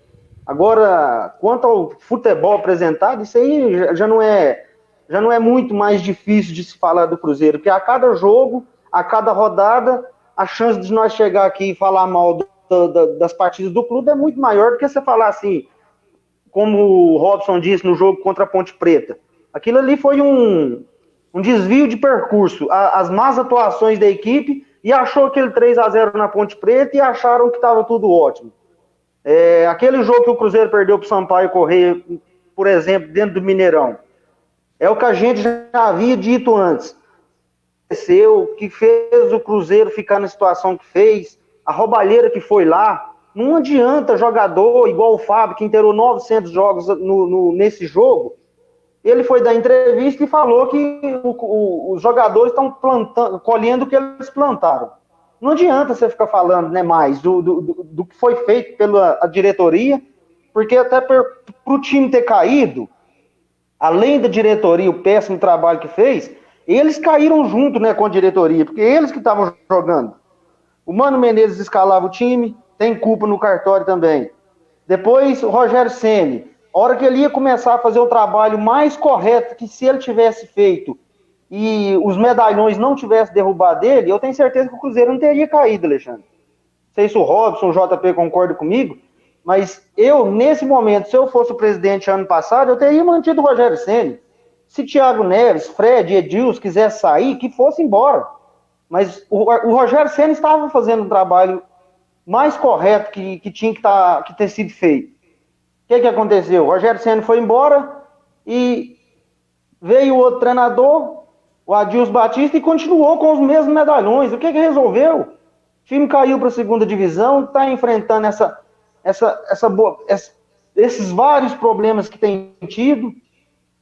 Agora, quanto ao futebol apresentado, isso aí já não é muito mais difícil de se falar do Cruzeiro, porque a cada jogo, a cada rodada, a chance de nós chegar aqui e falar mal das partidas do clube é muito maior do que você falar assim, como o Robson disse no jogo contra a Ponte Preta. Aquilo ali foi um desvio de percurso, as más atuações da equipe, e achou aquele 3-0 na Ponte Preta e acharam que estava tudo ótimo. Aquele jogo que o Cruzeiro perdeu para o Sampaio Corrêa, por exemplo, dentro do Mineirão, é o que a gente já havia dito antes. Que fez o Cruzeiro ficar na situação que fez, a roubalheira que foi lá. Não adianta jogador igual o Fábio, que inteirou 900 jogos nesse jogo. Ele foi dar entrevista e falou que os jogadores estão colhendo o que eles plantaram. Não adianta você ficar falando, né, mais do que foi feito pela diretoria, porque até para o time ter caído, além da diretoria, o péssimo trabalho que fez, eles caíram junto, né, com a diretoria, porque eles que estavam jogando. O Mano Menezes escalava o time, tem culpa no cartório também. Depois, o Rogério Ceni, a hora que ele ia começar a fazer o trabalho mais correto que se ele tivesse feito e os medalhões não tivessem derrubado ele, eu tenho certeza que o Cruzeiro não teria caído, Alexandre. Não sei se o Robson, o JP concordam comigo, mas eu, nesse momento, se eu fosse o presidente ano passado, eu teria mantido o Rogério Ceni. Se Thiago Neves, Fred, Edilson quisesse sair, que fosse embora. Mas o Rogério Ceni estava fazendo um trabalho mais correto que tinha que ter sido feito. O que aconteceu? O Rogério Ceni foi embora e veio outro treinador, o Adilson Batista, e continuou com os mesmos medalhões. O que resolveu? O time caiu para a segunda divisão, está enfrentando esses vários problemas que tem tido.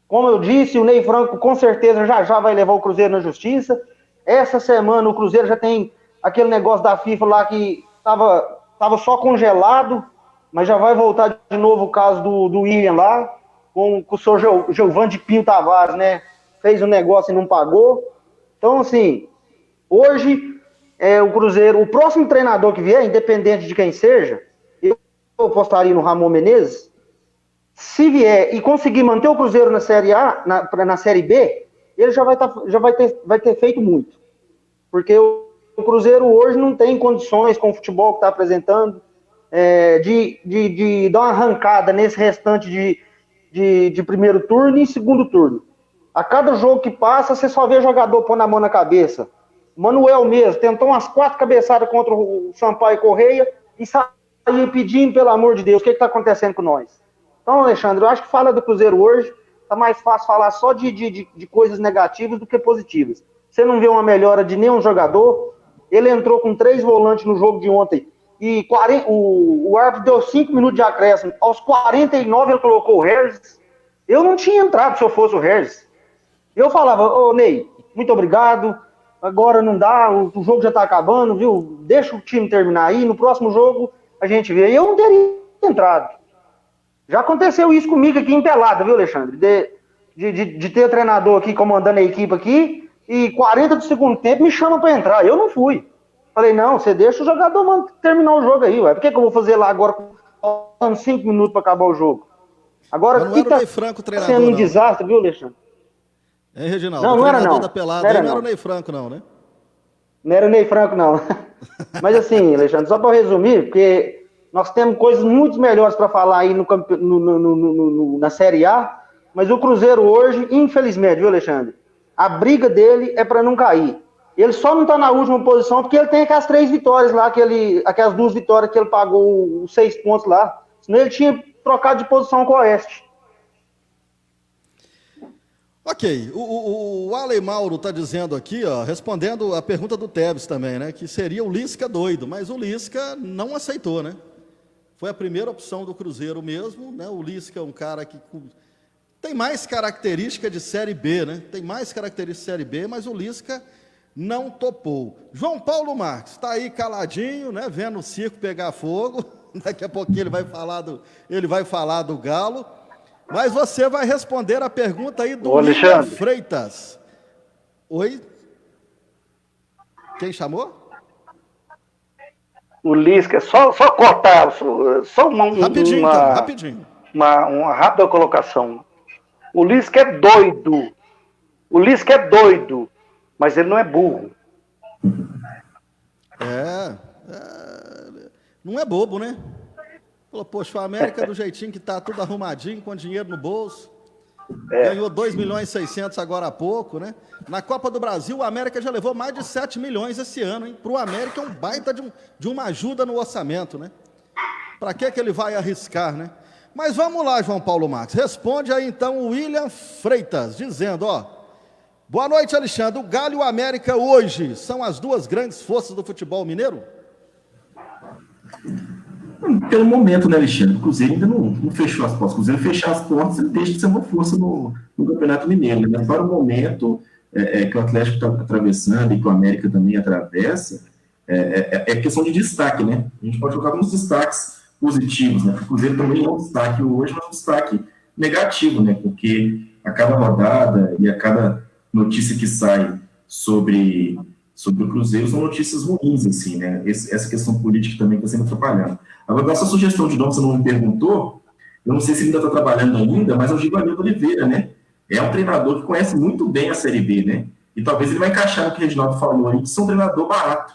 Como eu disse, o Ney Franco com certeza já vai levar o Cruzeiro na justiça. Essa semana o Cruzeiro já tem aquele negócio da FIFA lá que estava só congelado, mas já vai voltar de novo o caso do William lá, com o senhor Gilvan de Pinho Tavares, né? Fez um negócio e não pagou. Então, assim, hoje o Cruzeiro, o próximo treinador que vier, independente de quem seja, eu apostaria no Ramon Menezes. Se vier e conseguir manter o Cruzeiro na Série A, na Série B, ele já vai ter feito muito. Porque o Cruzeiro hoje não tem condições com o futebol que está apresentando de dar uma arrancada nesse restante de primeiro turno e segundo turno. A cada jogo que passa, você só vê jogador pôr na mão na cabeça. O Manuel mesmo tentou umas 4 cabeçadas contra o Sampaio Correia e saiu pedindo, pelo amor de Deus, o que está acontecendo com nós? Então, Alexandre, eu acho que fala do Cruzeiro hoje, tá mais fácil falar só de coisas negativas do que positivas. Você não vê uma melhora de nenhum jogador. Ele entrou com 3 volantes no jogo de ontem e o árbitro deu 5 minutos de acréscimo. Aos 49 ele colocou o Regis. Eu não tinha entrado se eu fosse o Regis. Eu falava, ô Ney, muito obrigado, agora não dá, o jogo já tá acabando, viu? Deixa o time terminar aí, no próximo jogo a gente vê. Eu não teria entrado. Já aconteceu isso comigo aqui em Pelada, viu, Alexandre? De ter treinador aqui comandando a equipe aqui e 40 do segundo tempo me chama para entrar. Eu não fui. Falei, não, você deixa o jogador terminar o jogo aí, ué. Por que eu vou fazer lá agora com 5 minutos para acabar o jogo? Agora, não era o Ney Franco, treinador, sendo um desastre, viu, Alexandre? Hein, Reginaldo? Não era não. Da Pelada, não era o Ney Franco, não, né? Não era o Ney Franco, não. Mas assim, Alexandre, só para resumir, porque nós temos coisas muito melhores para falar aí na Série A, mas o Cruzeiro hoje, infelizmente, viu, Alexandre? A briga dele é para não cair. Ele só não está na última posição porque ele tem aquelas 3 vitórias lá, aquelas 2 vitórias que ele pagou os 6 pontos lá. Senão ele tinha trocado de posição com o Oeste. Ok, o Ale Mauro está dizendo aqui, ó, respondendo a pergunta do Tevez também, né, que seria o Lisca doido, mas o Lisca não aceitou, né? Foi a primeira opção do Cruzeiro mesmo, né? O Lisca é um cara que tem mais característica de Série B, né? Tem mais característica de Série B, mas o Lisca não topou. João Paulo Marques está aí caladinho, né? Vendo o circo pegar fogo. Daqui a pouquinho ele vai falar do Galo. Mas você vai responder a pergunta aí do William Freitas. Oi? Quem chamou? O Lisca, só cortar, só rapidinho, rapidinho. Uma rápida colocação. O Lisca é doido. O Lisca é doido, mas ele não é burro. Não é bobo, né? Falou, poxa, a América do jeitinho que tá tudo arrumadinho, com dinheiro no bolso. Ganhou 2.600.000 agora há pouco, né? Na Copa do Brasil, o América já levou mais de 7 milhões esse ano, hein? Para o América é um baita de uma ajuda no orçamento, né? Para que ele vai arriscar, né? Mas vamos lá, João Paulo Marques. Responde aí, então, o William Freitas, dizendo, ó... Boa noite, Alexandre. O Galo e o América hoje são as 2 grandes forças do futebol mineiro? Pelo momento, né, Alexandre? O Cruzeiro ainda não fechou as portas. O Cruzeiro fechar as portas, ele deixa de ser uma força no Campeonato Mineiro. Né? Mas para o momento que o Atlético está atravessando e que o América também atravessa, é questão de destaque, né? A gente pode colocar alguns destaques positivos, né? O Cruzeiro também é um destaque hoje, mas um destaque negativo, né? Porque a cada rodada e a cada notícia que sai sobre sobre o Cruzeiro são notícias ruins, assim, né? Essa questão política também está sendo atrapalhando. Agora, essa sugestão de nome, você não me perguntou, eu não sei se ele ainda está trabalhando ainda, mas é o Givanildo Oliveira, né? É um treinador que conhece muito bem a Série B, né? E talvez ele vai encaixar no que o Reginaldo falou aí, que são um treinador barato.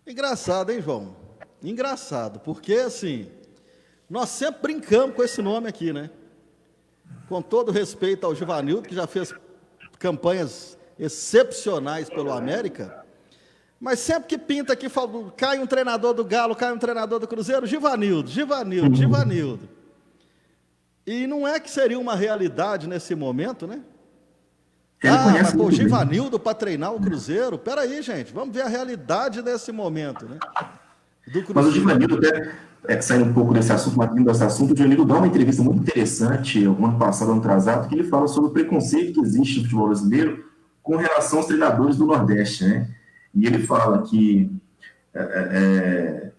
Engraçado, hein, João? Engraçado, porque, assim, nós sempre brincamos com esse nome aqui, né? Com todo respeito ao Givanildo, que já fez campanhas excepcionais pelo América, mas sempre que pinta aqui, cai um treinador do Galo, cai um treinador do Cruzeiro, Givanildo. E não é que seria uma realidade nesse momento, né? Mas pô, Givanildo para treinar o Cruzeiro? Peraí, gente, vamos ver a realidade desse momento, né? Mas o Givanildo, até saindo um pouco desse assunto, mas desse assunto, o Givanildo dá uma entrevista muito interessante, o ano passado, ano atrasado, que ele fala sobre o preconceito que existe no futebol brasileiro com relação aos treinadores do Nordeste, né? E ele fala que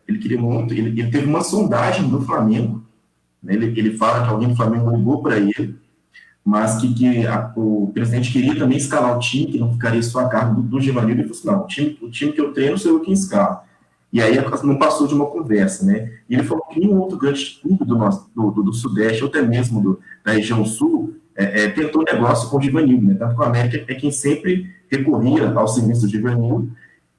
ele queria muito, ele teve uma sondagem do Flamengo, né? Ele fala que alguém do Flamengo ligou para ele, mas o presidente queria também escalar o time, que não ficaria só a cargo do Givanildo, e falou assim, não, o time que eu treino sou eu quem escala. E aí não passou de uma conversa, né? E ele falou que nenhum outro grande clube do Sudeste, ou até mesmo da região Sul, tentou negócio com o Givanildo, né? Tanto que o América é quem sempre recorria ao serviço do Givanildo,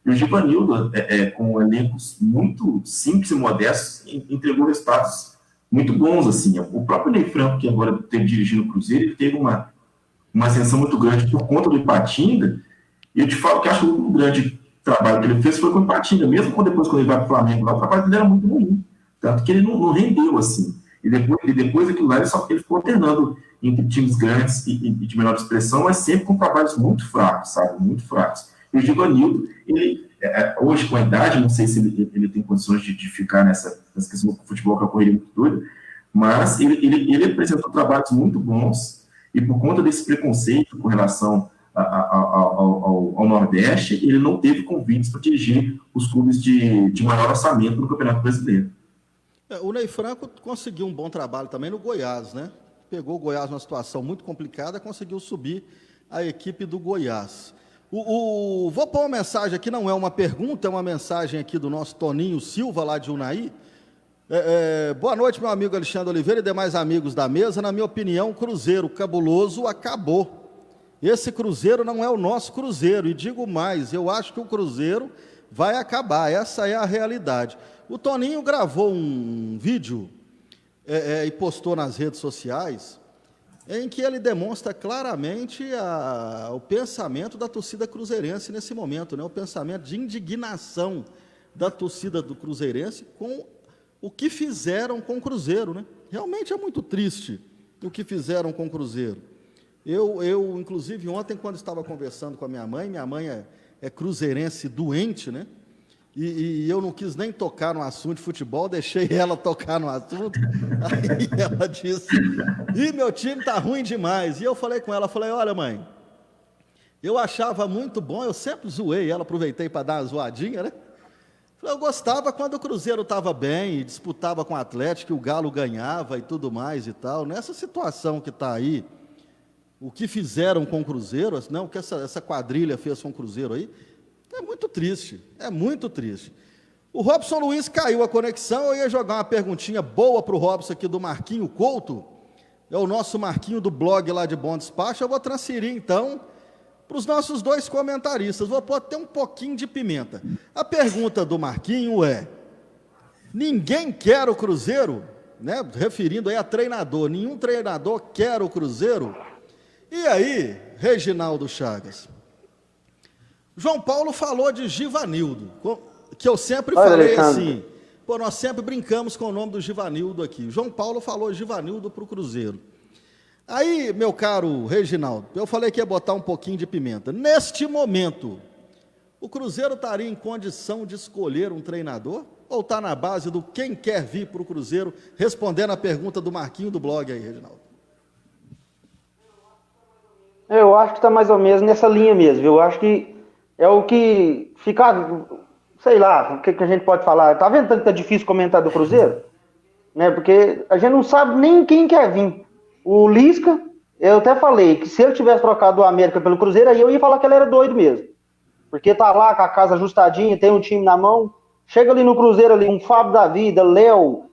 e o Givanildo, com elencos muito simples e modestos, entregou resultados muito bons, assim. O próprio Ney Franco, que agora esteve dirigindo o Cruzeiro, ele teve uma ascensão muito grande por conta do Ipatinga, e eu te falo que acho que o grande trabalho que ele fez foi com o Ipatinga, mesmo quando ele vai para o Flamengo, lá, o trabalho dele era muito ruim, tanto que ele não rendeu, assim. E depois daquilo lá, ele ficou alternando entre times grandes e de menor expressão, mas sempre com trabalhos muito fracos, sabe? Muito fracos. E o Givanildo, ele, hoje com a idade, não sei se ele tem condições de ficar nessa questão do futebol, que é uma correria muito doida, mas ele apresentou trabalhos muito bons, e por conta desse preconceito com relação ao Nordeste, ele não teve convites para dirigir os clubes de maior orçamento no Campeonato Brasileiro. O Ney Franco conseguiu um bom trabalho também no Goiás, né? Pegou o Goiás numa situação muito complicada, conseguiu subir a equipe do Goiás. Vou pôr uma mensagem aqui, não é uma pergunta, é uma mensagem aqui do nosso Toninho Silva, lá de Unai. Boa noite, meu amigo Alexandre Oliveira e demais amigos da mesa. Na minha opinião, o Cruzeiro cabuloso acabou. Esse Cruzeiro não é o nosso Cruzeiro, e digo mais, eu acho que o Cruzeiro vai acabar, essa é a realidade. O Toninho gravou um vídeo e postou nas redes sociais, em que ele demonstra claramente o pensamento da torcida cruzeirense nesse momento, né? O pensamento de indignação da torcida do cruzeirense com o que fizeram com o Cruzeiro, né? Realmente é muito triste o que fizeram com o Cruzeiro. Eu, inclusive, ontem, quando estava conversando com a minha mãe é cruzeirense doente, né? E eu não quis nem tocar no assunto de futebol, deixei ela tocar no assunto. Aí ela disse, meu time tá ruim demais. E eu falei com ela, olha, mãe, eu achava muito bom, eu sempre zoei ela, aproveitei para dar uma zoadinha, né? Eu gostava quando o Cruzeiro estava bem, disputava com o Atlético, o Galo ganhava e tudo mais e tal. Nessa situação que está aí, o que fizeram com o Cruzeiro, não, o que essa quadrilha fez com o Cruzeiro aí, é muito triste, é muito triste. O Robson Luiz caiu a conexão, eu ia jogar uma perguntinha boa para o Robson aqui do Marquinho Couto, é o nosso Marquinho do blog lá de Bom Despacho, eu vou transferir então para os nossos dois comentaristas, vou pôr até um pouquinho de pimenta. A pergunta do Marquinho é, ninguém quer o Cruzeiro, né? Referindo aí a treinador, nenhum treinador quer o Cruzeiro? E aí, Reginaldo Chagas? João Paulo falou de Givanildo, que eu sempre falei assim, nós sempre brincamos com o nome do Givanildo aqui. João Paulo falou Givanildo para o Cruzeiro. Aí, meu caro Reginaldo, eu falei que ia botar um pouquinho de pimenta. Neste momento, o Cruzeiro estaria em condição de escolher um treinador? Ou está na base do quem quer vir para o Cruzeiro? Respondendo a pergunta do Marquinho do blog aí, Reginaldo. Eu acho que está mais ou menos nessa linha mesmo. Eu acho que é o que fica, sei lá, o que a gente pode falar. Tá vendo tanto que tá difícil comentar do Cruzeiro? Né? Porque a gente não sabe nem quem quer vir. O Lisca, Eu até falei que se ele tivesse trocado o América pelo Cruzeiro, aí eu ia falar que ele era doido mesmo. Porque tá lá com a casa ajustadinha, tem um time na mão, chega ali no Cruzeiro, ali, um Fábio da vida, Léo,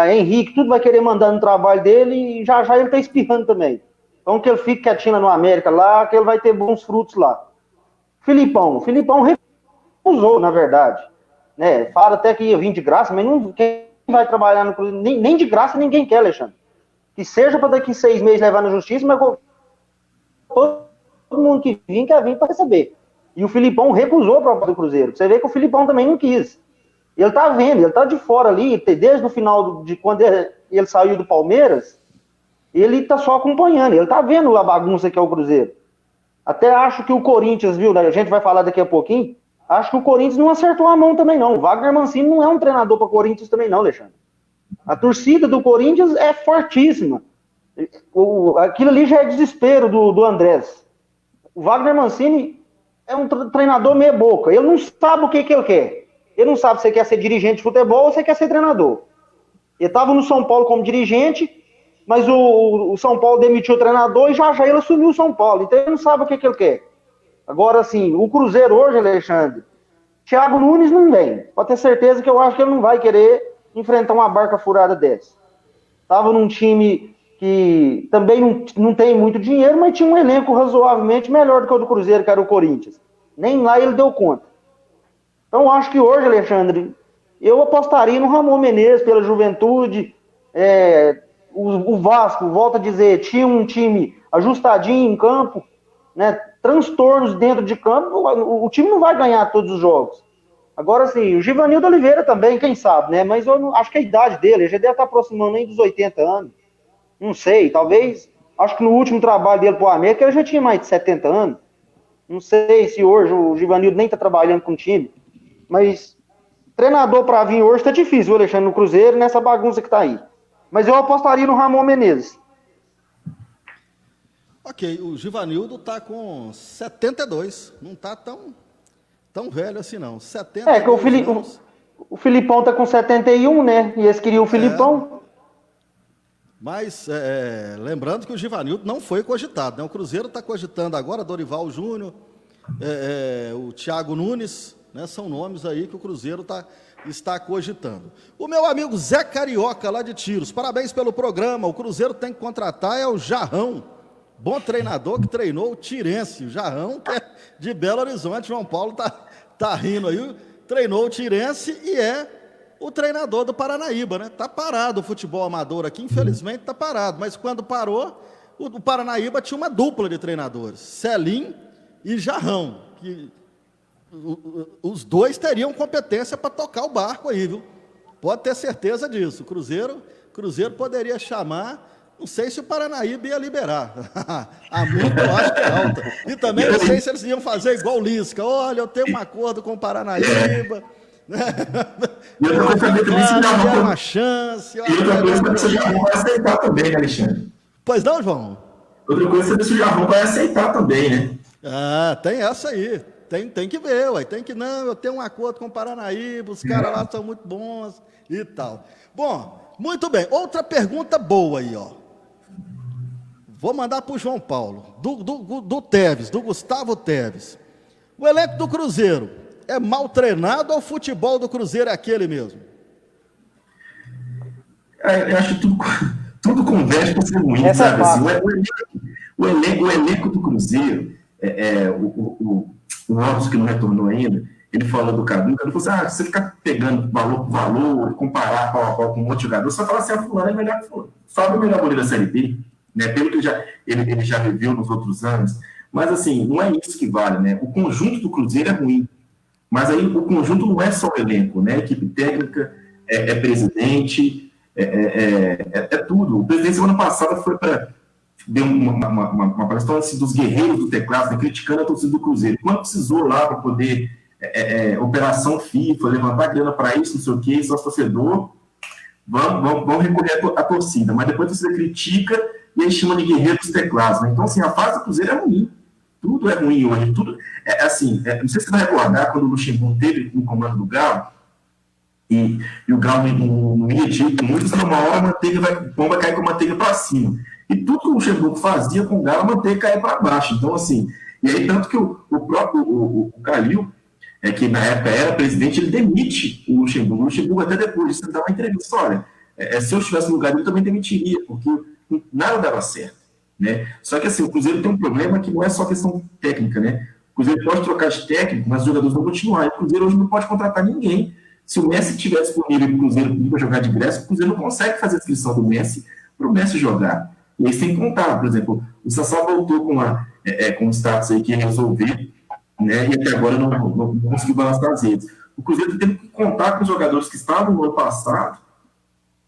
Henrique, tudo vai querer mandar no trabalho dele e já ele tá espirrando também. Então que ele fique quietinho no América lá, que ele vai ter bons frutos lá. Filipão recusou, na verdade. Né? Fala até que ia vir de graça, mas não, quem vai trabalhar no Cruzeiro, nem de graça ninguém quer, Alexandre. Que seja para daqui 6 meses levar na justiça, mas todo mundo que quer vir para receber. E o Filipão recusou a proposta do Cruzeiro. Você vê que o Filipão também não quis. Ele tá vendo, ele tá de fora ali, desde o final de quando ele saiu do Palmeiras, ele tá só acompanhando, ele tá vendo a bagunça que é o Cruzeiro. Até acho que o Corinthians, viu, a gente vai falar daqui a pouquinho, acho que o Corinthians não acertou a mão também não. O Wagner Mancini não é um treinador para Corinthians também não, Alexandre. A torcida do Corinthians é fortíssima. Aquilo ali já é desespero do Andrés. O Wagner Mancini é um treinador meia boca. Ele não sabe o que ele quer. Ele não sabe se quer ser dirigente de futebol ou se quer ser treinador. Ele estava no São Paulo como dirigente, mas o São Paulo demitiu o treinador e já ele assumiu o São Paulo. Então ele não sabe o que ele quer. Agora, assim, o Cruzeiro hoje, Alexandre, Thiago Nunes não vem. Pode ter certeza que eu acho que ele não vai querer enfrentar uma barca furada dessa. Estava num time que também não tem muito dinheiro, mas tinha um elenco razoavelmente melhor do que o do Cruzeiro, que era o Corinthians. Nem lá ele deu conta. Então, acho que hoje, Alexandre, eu apostaria no Ramon Menezes pela juventude. O Vasco, volto a dizer, tinha um time ajustadinho em campo, né, transtornos dentro de campo, o time não vai ganhar todos os jogos. Agora, sim, o Givanildo Oliveira também, quem sabe, né? Mas eu acho que a idade dele, já deve estar aproximando nem dos 80 anos. Não sei, talvez, acho que no último trabalho dele pro América ele já tinha mais de 70 anos. Não sei se hoje o Givanildo nem está trabalhando com o time. Mas treinador para vir hoje tá difícil, viu, Alexandre, no Cruzeiro, nessa bagunça que tá aí. Mas eu apostaria no Ramon Menezes. Ok, o Givanildo tá com 72, não tá tão velho assim não. 72 que o Filipão tá com 71, né? E eles queriam o Filipão. Mas lembrando que o Givanildo não foi cogitado, né? O Cruzeiro está cogitando agora Dorival Júnior, o Thiago Nunes, né? São nomes aí que o Cruzeiro está cogitando. O meu amigo Zé Carioca, lá de Tiros, parabéns pelo programa. O Cruzeiro tem que contratar o Jarrão, bom treinador que treinou o Tirense. O Jarrão, que é de Belo Horizonte, João Paulo tá rindo aí, treinou o Tirense e é o treinador do Paranaíba, né? Tá parado o futebol amador aqui, infelizmente tá parado, mas quando parou, o Paranaíba tinha uma dupla de treinadores, Celim e Jarrão, que os dois teriam competência para tocar o barco aí, viu? Pode ter certeza disso. O Cruzeiro poderia chamar, não sei se o Paranaíba ia liberar. A multa eu acho que é alta. E também não sei se eles iam fazer igual o Lisca. Olha, eu tenho um acordo com o Paranaíba. E outra coisa também se uma chance. E outra coisa também se o Jarrão vai aceitar também, né, Alexandre? Pois não, João? Outra coisa também se o Jarrão vai aceitar também, né? Ah, tem essa aí. Tem que ver, ué. Tem que, não, eu tenho um acordo com o Paranaíba, os caras lá são muito bons e tal. Bom, muito bem. Outra pergunta boa aí, ó. Vou mandar para o João Paulo, do Teves, do Gustavo Teves. O elenco do Cruzeiro é mal treinado ou o futebol do Cruzeiro é aquele mesmo? Eu acho que tudo converge para ser ruim, sabe? Assim, o elenco do Cruzeiro, o Robson, que não retornou ainda, ele falou do Cadu, o Cadu falou assim, se você ficar pegando valor por valor, comparar pau a pau com um outro jogador, você vai falar assim, a fulano é melhor que fulano. Fábio é o melhor goleiro da Série B, né? Pelo que ele já viveu nos outros anos, mas assim, não é isso que vale, né? O conjunto do Cruzeiro é ruim, mas aí o conjunto não é só o elenco, né? Equipe técnica, presidente, tudo. O presidente semana passada foi para deu uma palestra assim, dos guerreiros do teclado, né, criticando a torcida do Cruzeiro. Quando precisou lá para poder operação FIFA, levantar grana para isso, não sei o que, só torcedor, vão recolher a torcida. Mas depois você critica e aí chama de guerreiro dos teclados. Né? Então, assim, a fase do Cruzeiro é ruim. Tudo é ruim hoje. Tudo assim, não sei se você vai recordar quando o Luxemburgo teve no comando do Galo, e o Galo não ia de jeito muito, senão uma hora a pomba vai cair com a manteiga para cima. E tudo que o Luxemburgo fazia com o Galo, manter cair para baixo. Então, assim, e aí tanto que o próprio o Calil, que na época era presidente, ele demite o Luxemburgo. O Luxemburgo até depois disso dá uma entrevista, olha, se eu estivesse no lugar dele, eu também demitiria, porque nada dava certo, né? Só que assim, o Cruzeiro tem um problema que não é só questão técnica, né? O Cruzeiro pode trocar de técnico, mas os jogadores vão continuar. E o Cruzeiro hoje não pode contratar ninguém. Se o Messi tivesse disponível para o Cruzeiro para jogar de graça, o Cruzeiro não consegue fazer a inscrição do Messi para o Messi jogar. E aí você tem que contar, por exemplo, o Sassá voltou com um status aí que ia resolver, né? E até agora não conseguiu balançar as redes. O Cruzeiro tem que contar com os jogadores que estavam no ano passado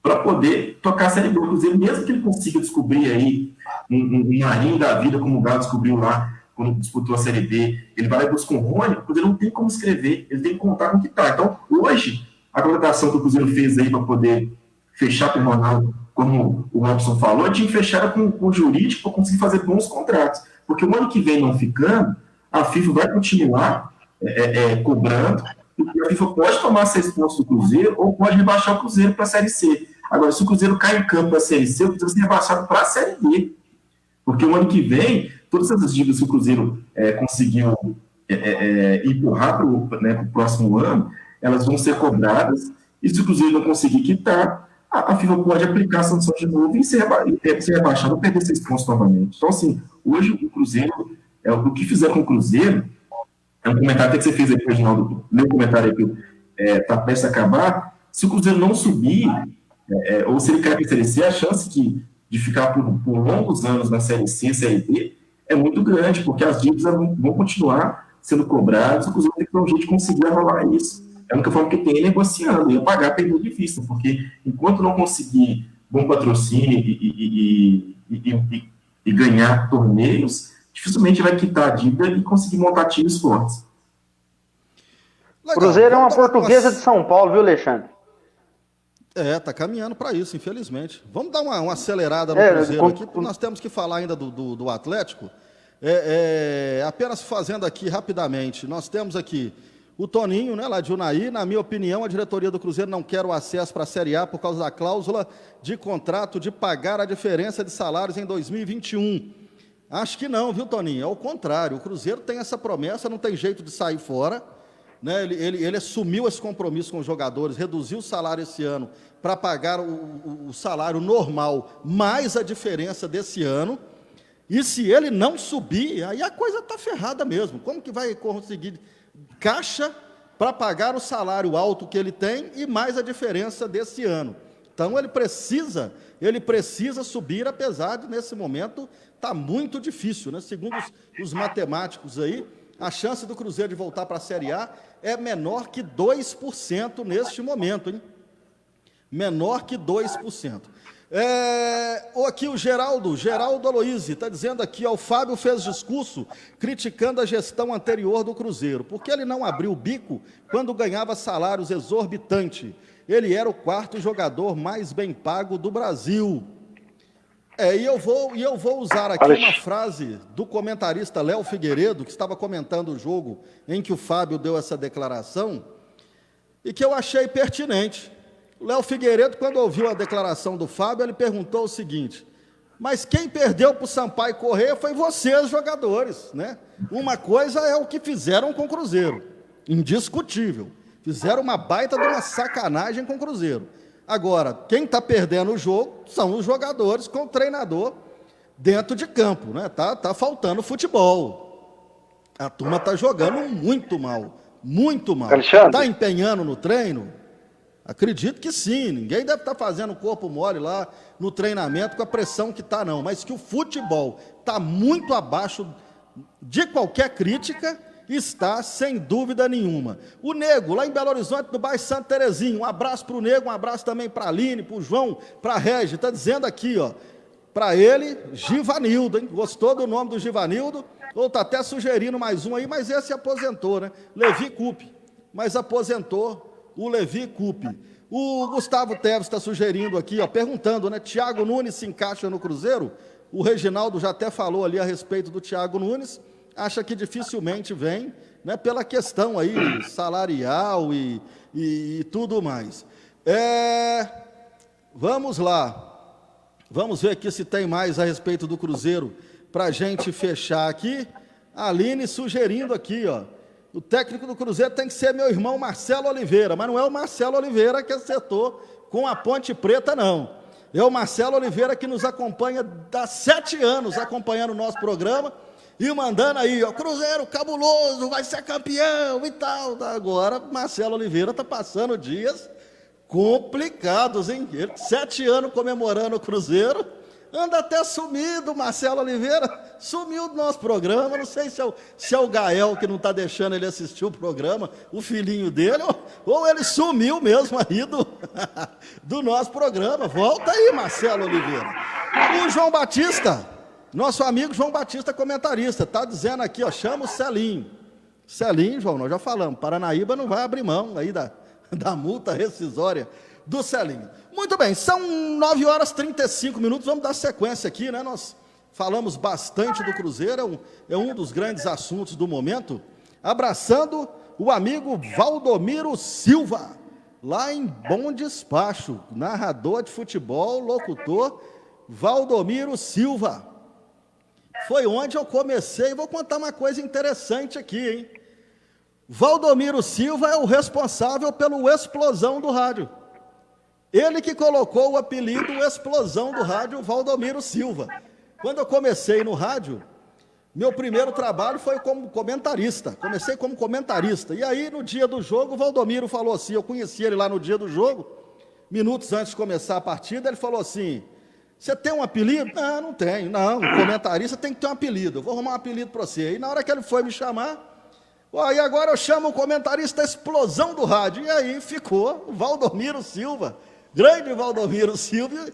para poder tocar a Série B. O Cruzeiro, mesmo que ele consiga descobrir aí um Marinho da vida, como o Galo descobriu lá quando disputou a Série B, ele vai lá e busca um Rony, o Cruzeiro não tem como escrever, ele tem que contar com o que está. Então, hoje, a contratação que o Cruzeiro fez aí para poder fechar com o Ronaldo, como o Robson falou, ele tinha que fechar com o jurídico para conseguir fazer bons contratos. Porque o ano que vem não ficando, a FIFA vai continuar cobrando, e a FIFA pode tomar 6 pontos do Cruzeiro ou pode rebaixar o Cruzeiro para a Série C. Agora, se o Cruzeiro cai em campo para a Série C, o Cruzeiro vai ser rebaixado para a Série D. Porque o ano que vem, todas essas dívidas que o Cruzeiro conseguiu empurrar para o próximo ano, elas vão ser cobradas, e se o Cruzeiro não conseguir quitar, a FIFA pode aplicar a sanção de novo e ser rebaixado ou perder 6 pontos novamente. Então, assim, hoje o Cruzeiro, o que fizer com o Cruzeiro, é um comentário até que você fez aí, Reginaldo, leu um comentário aí que está prestes a acabar, se o Cruzeiro não subir, ou se ele cair para a Série C, a chance de ficar por longos anos na Série C, Série D, é muito grande, porque as dívidas vão continuar sendo cobradas, o Cruzeiro tem que ter um jeito de conseguir arrolar isso. É a única forma que tem negociando, e pagar perdeu de vista, porque enquanto não conseguir bom patrocínio e ganhar torneios, dificilmente vai quitar a dívida e conseguir montar times fortes. Legal. Cruzeiro é uma portuguesa de São Paulo, viu, Alexandre? Tá caminhando para isso, infelizmente. Vamos dar uma acelerada no Cruzeiro aqui, porque nós temos que falar ainda do Atlético. Apenas fazendo aqui rapidamente, nós temos aqui o Toninho, né, lá de Unai. Na minha opinião, a diretoria do Cruzeiro não quer o acesso para a Série A por causa da cláusula de contrato de pagar a diferença de salários em 2021. Acho que não, viu, Toninho? É o contrário. O Cruzeiro tem essa promessa, não tem jeito de sair fora, né? Ele assumiu esse compromisso com os jogadores, reduziu o salário esse ano para pagar o salário normal mais a diferença desse ano. E se ele não subir, aí a coisa está ferrada mesmo. Como que vai conseguir caixa para pagar o salário alto que ele tem e mais a diferença desse ano? Então ele precisa subir, apesar de nesse momento está muito difícil, né? Segundo os matemáticos aí, a chance do Cruzeiro de voltar para a Série A é menor que 2% neste momento, hein? Menor que 2%. Aqui o Geraldo Aloísio está dizendo aqui, o Fábio fez discurso criticando a gestão anterior do Cruzeiro, porque ele não abriu o bico quando ganhava salários exorbitantes. Ele era o 4º jogador mais bem pago do Brasil. E eu vou usar aqui uma frase do comentarista Léo Figueiredo, que estava comentando o jogo em que o Fábio deu essa declaração, e que eu achei pertinente. O Léo Figueiredo, quando ouviu a declaração do Fábio, ele perguntou o seguinte: mas quem perdeu para o Sampaio Corrêa foi vocês, jogadores, né? Uma coisa é o que fizeram com o Cruzeiro, indiscutível. Fizeram uma baita de uma sacanagem com o Cruzeiro. Agora, quem está perdendo o jogo são os jogadores com o treinador dentro de campo, né? Tá faltando futebol. A turma está jogando muito mal, muito mal. Está empenhando no treino? Acredito que sim, ninguém deve estar fazendo corpo mole lá no treinamento com a pressão que está, não. Mas que o futebol está muito abaixo de qualquer crítica, está sem dúvida nenhuma. O Nego, lá em Belo Horizonte, no bairro Santa Terezinha, um abraço para o Nego, um abraço também para a Aline, para o João, para a Regi, está dizendo aqui, para ele, Givanildo, hein? Gostou do nome do Givanildo? Ou está até sugerindo mais um aí, mas esse aposentou, né? Levi Coupe, mas aposentou o Levi Coupe. O Gustavo Teves está sugerindo aqui, perguntando, né? Thiago Nunes se encaixa no Cruzeiro? O Reginaldo já até falou ali a respeito do Thiago Nunes, acha que dificilmente vem, né? Pela questão aí salarial e tudo mais. Vamos lá. Vamos ver aqui se tem mais a respeito do Cruzeiro para a gente fechar aqui. A Aline sugerindo aqui, ó. O técnico do Cruzeiro tem que ser meu irmão Marcelo Oliveira, mas não é o Marcelo Oliveira que acertou com a Ponte Preta, não. É o Marcelo Oliveira que nos acompanha há 7 anos, acompanhando o nosso programa e mandando aí, ó, Cruzeiro cabuloso, vai ser campeão e tal. Agora, Marcelo Oliveira está passando dias complicados, hein? 7 anos comemorando o Cruzeiro, anda até sumido, Marcelo Oliveira, sumiu do nosso programa, não sei se é o Gael que não está deixando ele assistir o programa, o filhinho dele, ou ele sumiu mesmo aí do nosso programa. Volta aí, Marcelo Oliveira. O João Batista, nosso amigo João Batista, comentarista, está dizendo aqui, ó, chama o Celinho. Celinho, João, nós já falamos, Paranaíba não vai abrir mão aí da multa rescisória do Celinho. Muito bem, são 9 horas e 35 minutos, vamos dar sequência aqui, né? Nós falamos bastante do Cruzeiro, é um dos grandes assuntos do momento, abraçando o amigo Valdomiro Silva, lá em Bom Despacho, narrador de futebol, locutor, Valdomiro Silva. Foi onde eu comecei, vou contar uma coisa interessante aqui, hein? Valdomiro Silva é o responsável pelo Explosão do Rádio. Ele que colocou o apelido Explosão do Rádio, Valdomiro Silva. Quando eu comecei no rádio, meu primeiro trabalho foi como comentarista. Comecei como comentarista. E aí, no dia do jogo, o Valdomiro falou assim, eu conheci ele lá no dia do jogo, minutos antes de começar a partida, ele falou assim, você tem um apelido? Não, não tenho. Não, o comentarista tem que ter um apelido. Eu vou arrumar um apelido para você. E na hora que ele foi me chamar, e agora eu chamo o comentarista Explosão do Rádio. E aí ficou o Valdomiro Silva. Grande Valdomiro Silva,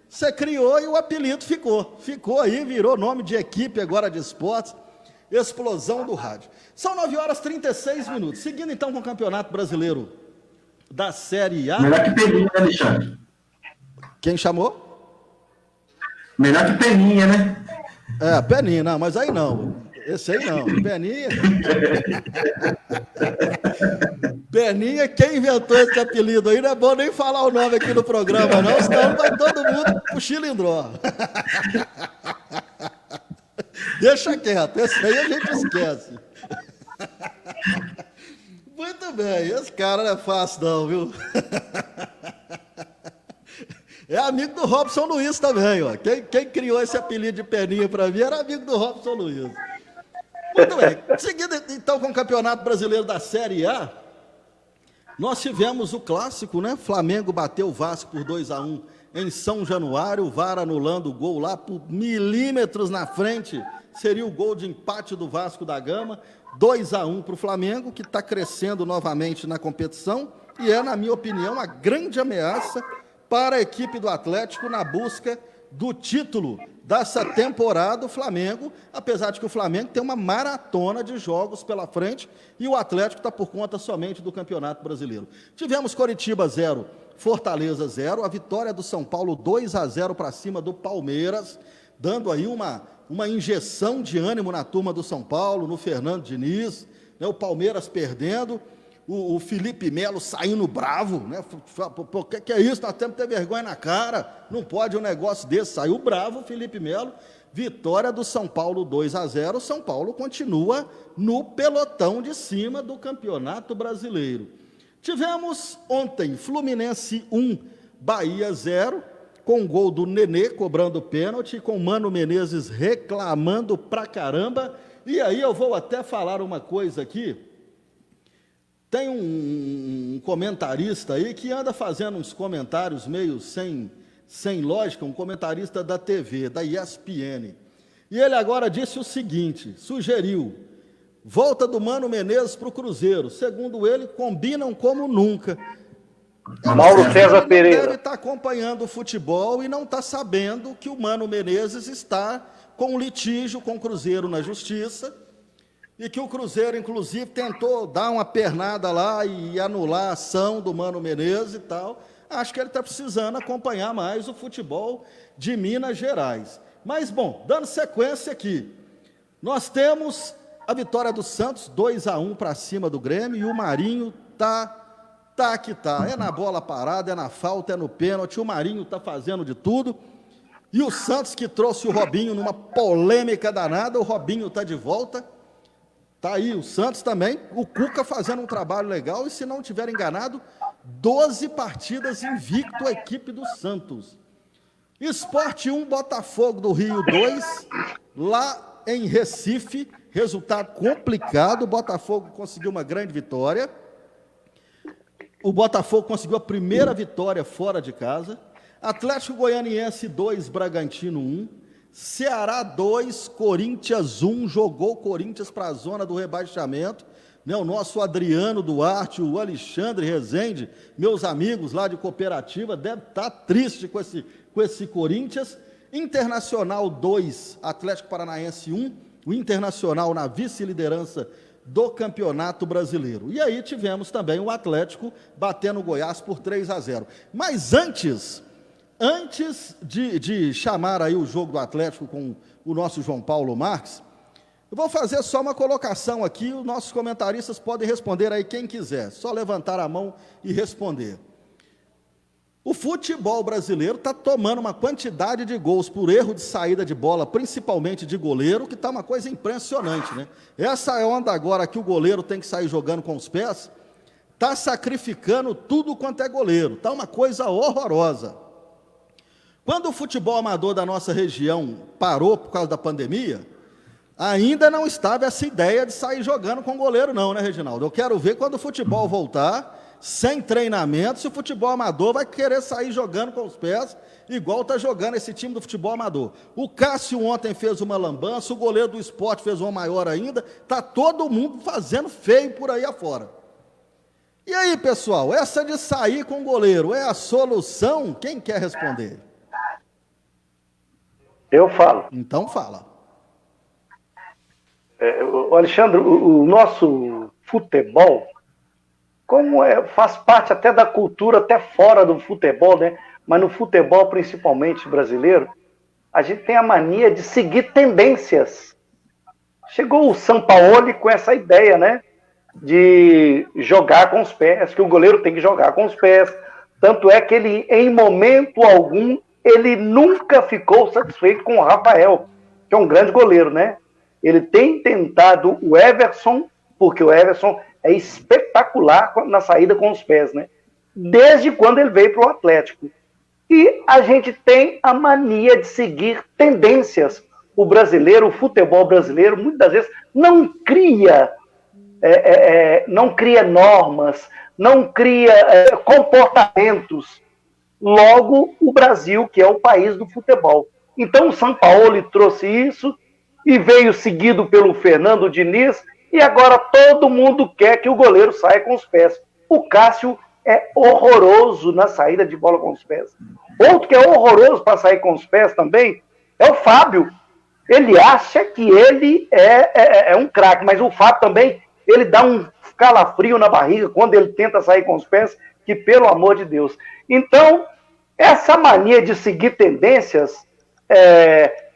você criou e o apelido ficou. Ficou aí, virou nome de equipe agora de esportes, Explosão do Rádio. São 9 horas e 36 minutos. Seguindo então com o Campeonato Brasileiro da Série A. Melhor que Peninha, né, Alexandre? Quem chamou? Melhor que Peninha, né? É, Peninha, não, mas aí não. Esse aí não. Peninha. Peninha, quem inventou esse apelido aí, não é bom nem falar o nome aqui no programa, não, senão vai todo mundo pro chilindró. Deixa quieto, esse aí a gente esquece. Muito bem, esse cara não é fácil não, viu? É amigo do Robson Luiz também, ó. Quem criou esse apelido de Peninha para mim era amigo do Robson Luiz. Muito bem, seguindo então com o Campeonato Brasileiro da Série A, nós tivemos o clássico, né? Flamengo bateu o Vasco por 2-1 em São Januário, o VAR anulando o gol lá por milímetros na frente, seria o gol de empate do Vasco da Gama, 2-1 para o Flamengo, que está crescendo novamente na competição, e é, na minha opinião, uma grande ameaça para a equipe do Atlético na busca do título dessa temporada. O Flamengo, apesar de que o Flamengo tem uma maratona de jogos pela frente e o Atlético está por conta somente do Campeonato Brasileiro. Tivemos Coritiba 0, Fortaleza 0, a vitória do São Paulo 2-0 para cima do Palmeiras, dando aí uma injeção de ânimo na turma do São Paulo, no Fernando Diniz, né, o Palmeiras perdendo, o Felipe Melo saindo bravo, né? O que é isso? Nós temos que ter vergonha na cara, não pode um negócio desse. Saiu bravo o Felipe Melo, vitória do São Paulo 2-0. O São Paulo continua no pelotão de cima do Campeonato Brasileiro. Tivemos ontem Fluminense 1, Bahia 0, com o gol do Nenê cobrando pênalti, com Mano Menezes reclamando pra caramba. E aí eu vou até falar uma coisa aqui. Tem um comentarista aí que anda fazendo uns comentários meio sem lógica, um comentarista da TV, da ESPN. E ele agora disse o seguinte, sugeriu, volta do Mano Menezes para o Cruzeiro. Segundo ele, combinam como nunca. Mauro César Pereira. Deve estar acompanhando o futebol e não está sabendo que o Mano Menezes está com um litígio com o Cruzeiro na Justiça, e que o Cruzeiro, inclusive, tentou dar uma pernada lá e anular a ação do Mano Menezes e tal. Acho que ele está precisando acompanhar mais o futebol de Minas Gerais. Mas, bom, dando sequência aqui, nós temos a vitória do Santos, 2-1 para cima do Grêmio, e o Marinho tá que tá. É na bola parada, é na falta, é no pênalti, o Marinho está fazendo de tudo. E o Santos, que trouxe o Robinho numa polêmica danada, o Robinho está de volta. Tá aí o Santos também, o Cuca fazendo um trabalho legal, e se não tiver enganado, 12 partidas invicto a equipe do Santos. Sport 1, Botafogo do Rio 2, lá em Recife, resultado complicado, o Botafogo conseguiu uma grande vitória. O Botafogo conseguiu a primeira vitória fora de casa. Atlético Goianiense 2, Bragantino 1. Ceará 2, Corinthians 1, jogou o Corinthians para a zona do rebaixamento. O nosso Adriano Duarte, o Alexandre Rezende, meus amigos lá de cooperativa, deve estar triste com esse Corinthians. Internacional 2, Atlético Paranaense 1, o Internacional na vice-liderança do Campeonato Brasileiro. E aí tivemos também o Atlético batendo o Goiás por 3-0. Mas antes de chamar aí o jogo do Atlético com o nosso João Paulo Marques, eu vou fazer só uma colocação aqui, os nossos comentaristas podem responder aí quem quiser, só levantar a mão e responder. O futebol brasileiro está tomando uma quantidade de gols por erro de saída de bola, principalmente de goleiro, que está uma coisa impressionante, né? Essa onda agora que o goleiro tem que sair jogando com os pés, está sacrificando tudo quanto é goleiro, está uma coisa horrorosa. Quando o futebol amador da nossa região parou por causa da pandemia, ainda não estava essa ideia de sair jogando com goleiro não, né, Reginaldo? Eu quero ver quando o futebol voltar, sem treinamento, se o futebol amador vai querer sair jogando com os pés, igual está jogando esse time do futebol amador. O Cássio ontem fez uma lambança, o goleiro do Sport fez uma maior ainda, está todo mundo fazendo feio por aí afora. E aí, pessoal, essa de sair com o goleiro é a solução? Quem quer responder? Eu falo. Então fala. Alexandre, o nosso futebol, faz parte até da cultura, até fora do futebol, né? Mas no futebol, principalmente brasileiro, a gente tem a mania de seguir tendências. Chegou o Sampaoli com essa ideia, né? De jogar com os pés, que o goleiro tem que jogar com os pés. Tanto é que ele, em momento algum, ele nunca ficou satisfeito com o Rafael, que é um grande goleiro, né? Ele tem tentado o Everson, porque o Everson é espetacular na saída com os pés, né? Desde quando ele veio para o Atlético. E a gente tem a mania de seguir tendências. O brasileiro, o futebol brasileiro, muitas das vezes não cria normas, não cria comportamentos. Logo, o Brasil, que é o país do futebol. Então, o Sampaoli trouxe isso e veio seguido pelo Fernando Diniz, e agora todo mundo quer que o goleiro saia com os pés. O Cássio é horroroso na saída de bola com os pés. Outro que é horroroso para sair com os pés também é o Fábio. Ele acha que ele é um craque, mas o Fábio também, ele dá um calafrio na barriga quando ele tenta sair com os pés, que pelo amor de Deus. Então, essa mania de seguir tendências,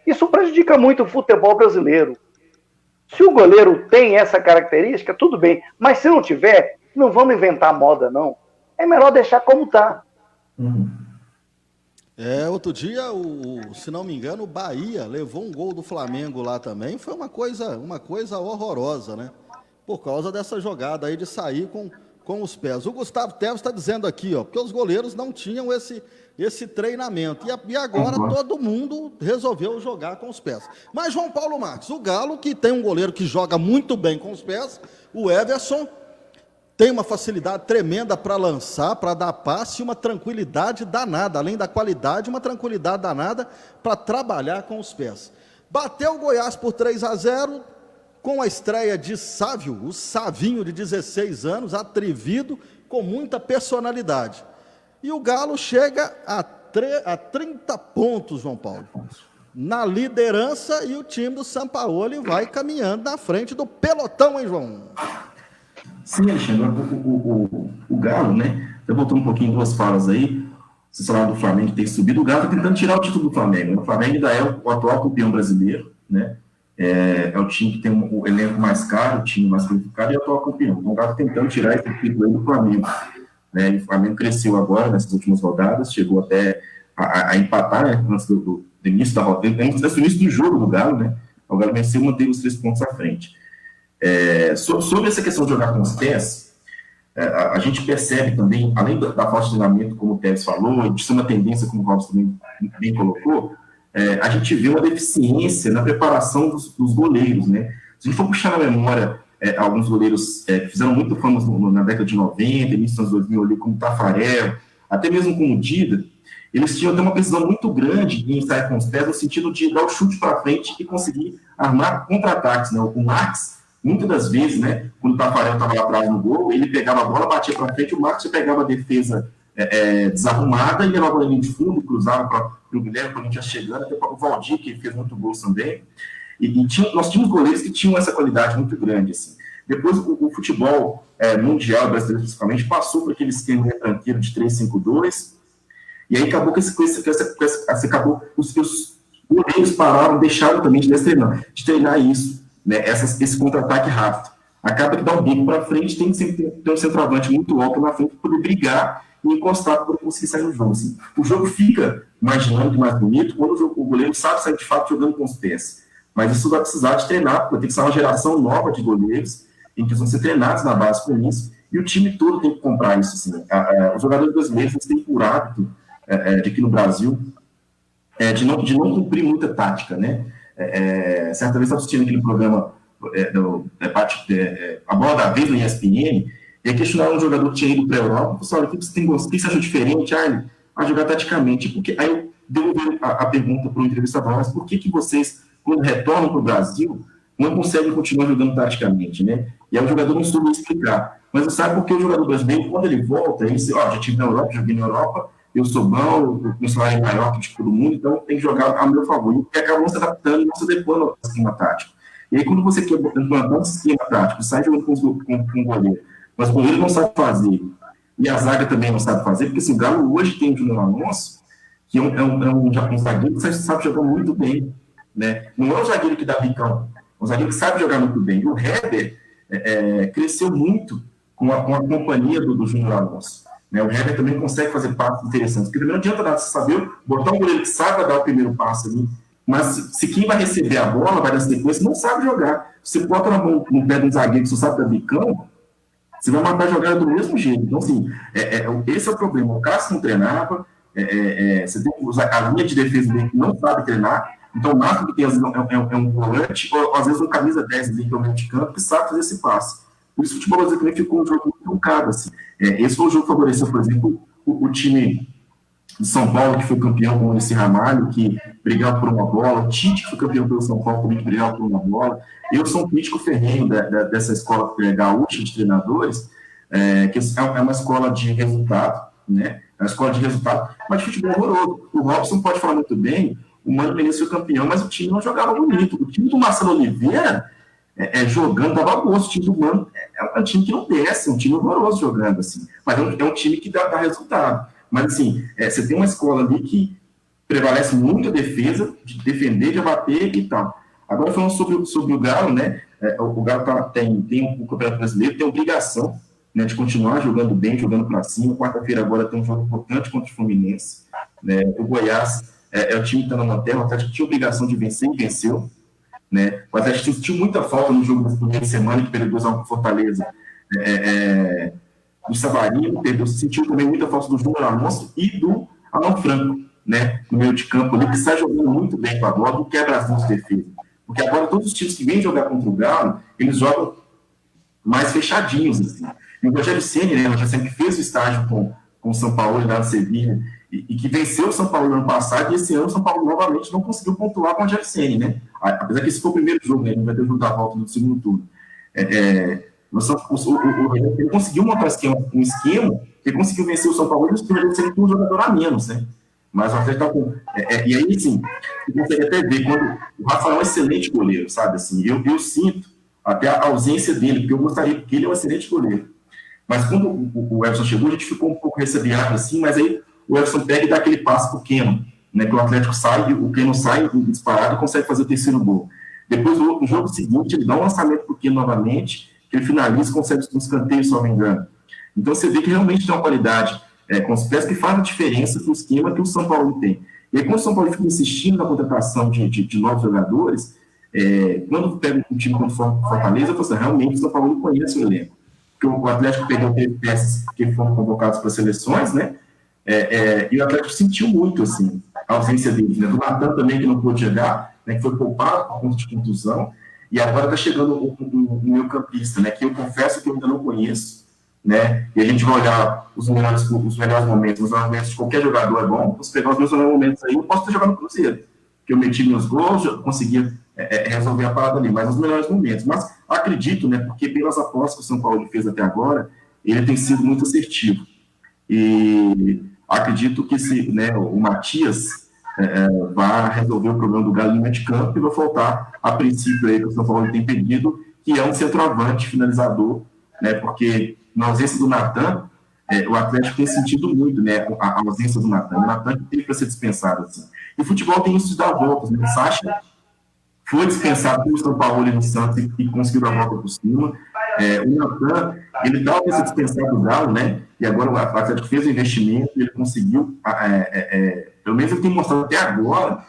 isso prejudica muito o futebol brasileiro. Se o goleiro tem essa característica, tudo bem. Mas se não tiver, não vamos inventar moda, não. É melhor deixar como está. Outro dia, se não me engano, o Bahia levou um gol do Flamengo lá também. Foi uma coisa horrorosa, né? Por causa dessa jogada aí de sair com os pés. O Gustavo Teves está dizendo aqui, porque os goleiros não tinham esse treinamento. E agora todo mundo resolveu jogar com os pés. Mas, João Paulo Marques, o Galo, que tem um goleiro que joga muito bem com os pés, o Everson, tem uma facilidade tremenda para lançar, para dar passe, e uma tranquilidade danada, além da qualidade, uma tranquilidade danada para trabalhar com os pés. Bateu o Goiás por 3-0, com a estreia de Sávio, o Savinho de 16 anos, atrevido, com muita personalidade. E o Galo chega a 30 pontos, João Paulo, na liderança, e o time do Sampaoli vai caminhando na frente do pelotão, hein, João? Sim, Alexandre, o Galo, né? Até voltando um pouquinho duas falas aí, vocês falaram do Flamengo ter subido, o Galo está tentando tirar o título do Flamengo. O Flamengo ainda é o atual campeão brasileiro, né? É o time que tem o elenco mais caro, o time mais qualificado, e é o atual campeão. Então, o Galo tentando tirar esse título aí do Flamengo. Né? E o Flamengo cresceu agora, nessas últimas rodadas, chegou até a empatar, né, antes do início da rodada, antes do início do jogo do Galo, né? O Galo venceu e manteve os 3 pontos à frente. Sobre essa questão de jogar com os pés, a gente percebe também, além da falta de treinamento, como o Tevez falou, e de ser uma tendência, como o Robson também bem colocou, a gente vê uma deficiência na preparação dos goleiros, né? Se a gente for puxar na memória alguns goleiros que fizeram muito fama na década de 90, início dos anos 2000, ali, como Tafarel, até mesmo como Dida, eles tinham até uma precisão muito grande em sair com os pés, no sentido de dar o chute para frente e conseguir armar contra-ataques, né? O Max, muitas das vezes, né, quando o Tafarel estava lá atrás no gol, ele pegava a bola, batia para frente, o Max pegava a defesa desarrumada e levava a linha de fundo, cruzava para o Guilherme, quando a gente ia chegando, até para o Valdir, que fez muito gol também. Nós tínhamos goleiros que tinham essa qualidade muito grande, assim. Depois, o futebol mundial, brasileiro principalmente, passou por aquele esquema tranquilo de 3-5-2, e aí acabou acabou os goleiros pararam, deixaram também de treinar isso, né, esse contra-ataque rápido. Acaba que dá um bico para frente, tem que sempre ter um centroavante muito alto na frente para poder brigar e encostar para conseguir sair no jogo. Assim. O jogo fica mais dinâmico, mais bonito, quando o goleiro sabe sair de fato jogando com os pés. Mas isso vai precisar de treinar, vai ter que ser uma geração nova de goleiros, em que vão ser treinados na base com isso, e o time todo tem que comprar isso. Assim. Os jogadores brasileiros têm por hábito, de aqui no Brasil, de não cumprir muita tática, né? Certa vez eu estava assistindo aquele programa A Bola da Vez na ESPN, e aí questionaram um jogador que tinha ido para a Europa, pessoal, o que você achou diferente? A jogar taticamente. Porque, aí eu devolvi a pergunta para o entrevistador, mas por que vocês, quando retornam para o Brasil, não conseguem continuar jogando taticamente, né? E aí o jogador não soube explicar. Mas você sabe por que o jogador brasileiro, quando ele volta, ele diz, já estive na Europa, joguei na Europa, eu sou bom, meu salário é maior que todo mundo, então tem que jogar a meu favor. E acabam se adaptando e não se adequando ao esquema tático. E aí, quando você quer implantar um esquema tático, sai jogando com o goleiro, mas o goleiro não sabe fazer, e a zaga também não sabe fazer, porque assim, o Galo hoje tem o Júnior Alonso, que é um zagueiro que sabe jogar muito bem, né? Não é um zagueiro que dá bicão, é um zagueiro que sabe jogar muito bem. O Heber cresceu muito com a companhia do Júnior Alonso. Né? O Heber também consegue fazer passos interessantes, porque também não adianta nada você saber botar um goleiro que sabe dar o primeiro passo ali, mas se quem vai receber a bola, vai dar sequência, não sabe jogar. Você bota no pé de um zagueiro que você sabe dar bicão, você vai matar a jogada do mesmo jeito. Então, assim, esse é o problema. O Cássio não treinava, você tem que usar a linha de defesa dele que não sabe treinar, então o máximo que tem às vezes é um volante, ou às vezes um camisa 10 ali, que é o meio de campo, que sabe fazer esse passe. Por isso o futebol brasileiro também ficou um jogo muito truncado. Assim. Esse foi o jogo que favoreceu, por exemplo, o time de São Paulo, que foi campeão com o Muricy Ramalho, que brigava por uma bola, o Tite, que foi campeão pelo São Paulo, também que brigava por uma bola. Eu sou um crítico ferrenho dessa escola gaúcha de treinadores, que é uma escola de resultado, né? É uma escola de resultado, mas de futebol horroroso. O Robson pode falar muito bem, o Mano Menezes foi campeão, mas o time não jogava bonito. O time do Marcelo Oliveira, jogando, dava gosto. O time do Mano é um time que não desce, é um time horroroso jogando, assim. Mas é um time que dá resultado. Mas, assim, você tem uma escola ali que prevalece muito a defesa, de defender, de abater e tal. Agora, falando sobre o Galo, né? O Galo tem o Campeonato Brasileiro, tem a obrigação, né, de continuar jogando bem, jogando para cima. Quarta-feira agora tem um jogo importante contra o Fluminense. Né? O Goiás é o time que está na lanterna, o Atlético tinha a obrigação de vencer e venceu. Né? O Atlético sentiu muita falta no jogo da primeira semana, que perdeu 2-1 com Fortaleza. Do Savarino, sentiu também muita falta do Júnior Alonso e do Alan Franco, né, no meio de campo ali, que sai jogando muito bem com a bola, do quebra-as de defesa. Porque agora todos os times que vêm jogar contra o Galo, eles jogam mais fechadinhos, assim. E o Rogério Ceni, né, já sempre fez o estágio com o São Paulo lá no Sevilha, e que venceu o São Paulo no ano passado, e esse ano o São Paulo novamente não conseguiu pontuar com o Rogério Ceni, né? Apesar que esse foi o primeiro jogo, né, ele vai ter o jogo da volta no segundo turno. Ele conseguiu montar um esquema, ele conseguiu vencer o São Paulo, ele com um jogador a menos, né? Mas o Atlético está com. E aí, assim, você consegue até ver quando o Rafael é um excelente goleiro, sabe? Assim, eu sinto até a ausência dele, porque eu gostaria, porque ele é um excelente goleiro. Mas quando o Everson chegou, a gente ficou um pouco ressabiado, assim, mas aí o Everson pega e dá aquele passe pro Keno, né? Que o Atlético sai, o Keno sai disparado e consegue fazer o terceiro gol. Depois, no jogo seguinte, ele dá um lançamento pro Keno novamente, que ele finaliza e consegue um escanteio, se não me engano. Então você vê que realmente tem uma qualidade com os pés que faz a diferença para o esquema que o São Paulo tem. E aí, como o São Paulo fica insistindo na contratação de novos jogadores, quando pega um time como Fortaleza, eu falo assim, realmente o São Paulo não conhece o elenco. Porque o Atlético perdeu peças que foram convocadas para seleções, né? E o Atlético sentiu muito, assim, a ausência dele, né? Do Natan também, que não pôde jogar, né? Que foi poupado por conta de contusão, e agora está chegando o meio-campista, né? Que eu confesso que eu ainda não conheço, né? E a gente vai olhar os melhores momentos, os momentos de qualquer jogador é bom, posso pegar os meus melhores momentos aí, eu posso estar jogando no Cruzeiro, que eu meti meus gols, eu conseguia resolver a parada ali, mas os melhores momentos. Mas acredito, né? Porque pelas apostas que o São Paulo fez até agora, ele tem sido muito assertivo. E acredito que o Matias vai resolver o problema do Galo em meio de campo e vai faltar, a princípio, aí, que o São Paulo tem pedido, que é um centroavante finalizador, né, porque na ausência do Natan, o Atlético tem sentido muito, né, a ausência do Natan. O Natan teve para ser dispensado. Assim. E o futebol tem isso de dar voltas. Né? O Sacha foi dispensado pelo São Paulo no Santos e conseguiu dar a volta por cima. O Natan, ele estava para ser dispensado do Galo, né? E agora o Atlético fez o investimento e ele conseguiu, pelo menos ele tem mostrado até agora,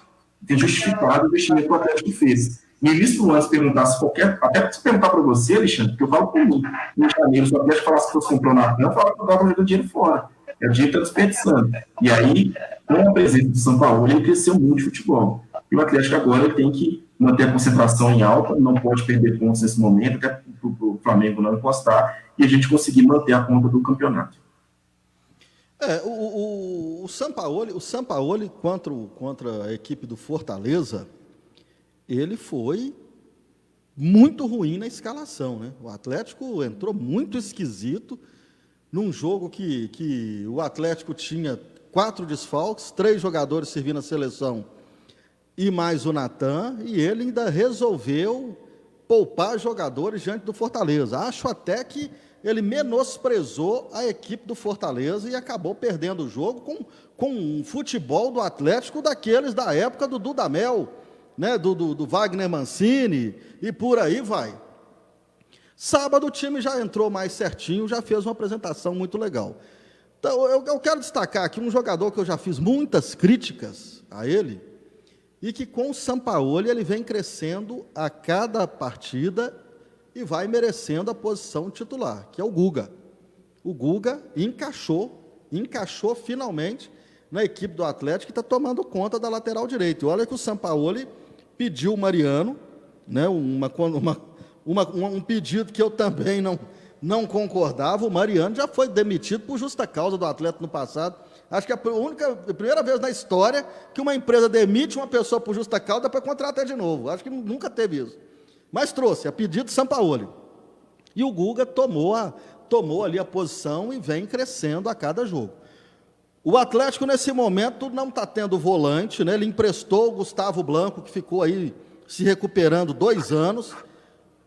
tem justificado o investimento que o Atlético fez. E isso, antes de perguntar se até se perguntar para você, Alexandre, porque eu falo por mim, no janeiro, se o Atlético falasse que você comprou o Natan, eu falava que eu estava jogando dinheiro fora. É o dinheiro que está desperdiçando. E aí, com a presença do São Paulo, ele cresceu muito de futebol. E o Atlético agora tem que manter a concentração em alta, não pode perder pontos nesse momento, até para o Flamengo não encostar, e a gente conseguir manter a conta do campeonato. O Sampaoli contra a equipe do Fortaleza, ele foi muito ruim na escalação, né? O Atlético entrou muito esquisito num jogo que o Atlético tinha 4 desfalques, 3 jogadores servindo a seleção e mais o Natan, e ele ainda resolveu poupar jogadores diante do Fortaleza. Acho até que ele menosprezou a equipe do Fortaleza e acabou perdendo o jogo com um futebol do Atlético daqueles da época do Dudamel, né, do Wagner Mancini, e por aí vai. Sábado o time já entrou mais certinho, já fez uma apresentação muito legal. Então, eu quero destacar aqui um jogador que eu já fiz muitas críticas a ele, e que com o Sampaoli ele vem crescendo a cada partida e vai merecendo a posição titular, que é o Guga. O Guga encaixou finalmente na equipe do Atlético, que está tomando conta da lateral direita. E olha que o Sampaoli pediu o Mariano, né, um pedido que eu também não concordava. O Mariano já foi demitido por justa causa do Atlético no passado. Acho que é a primeira vez na história que uma empresa demite uma pessoa por justa causa para contratar de novo. Acho que nunca teve isso. Mas trouxe, a pedido de Sampaoli. E o Guga tomou ali a posição e vem crescendo a cada jogo. O Atlético, nesse momento, não está tendo volante, né? Ele emprestou o Gustavo Blanco, que ficou aí se recuperando 2 anos,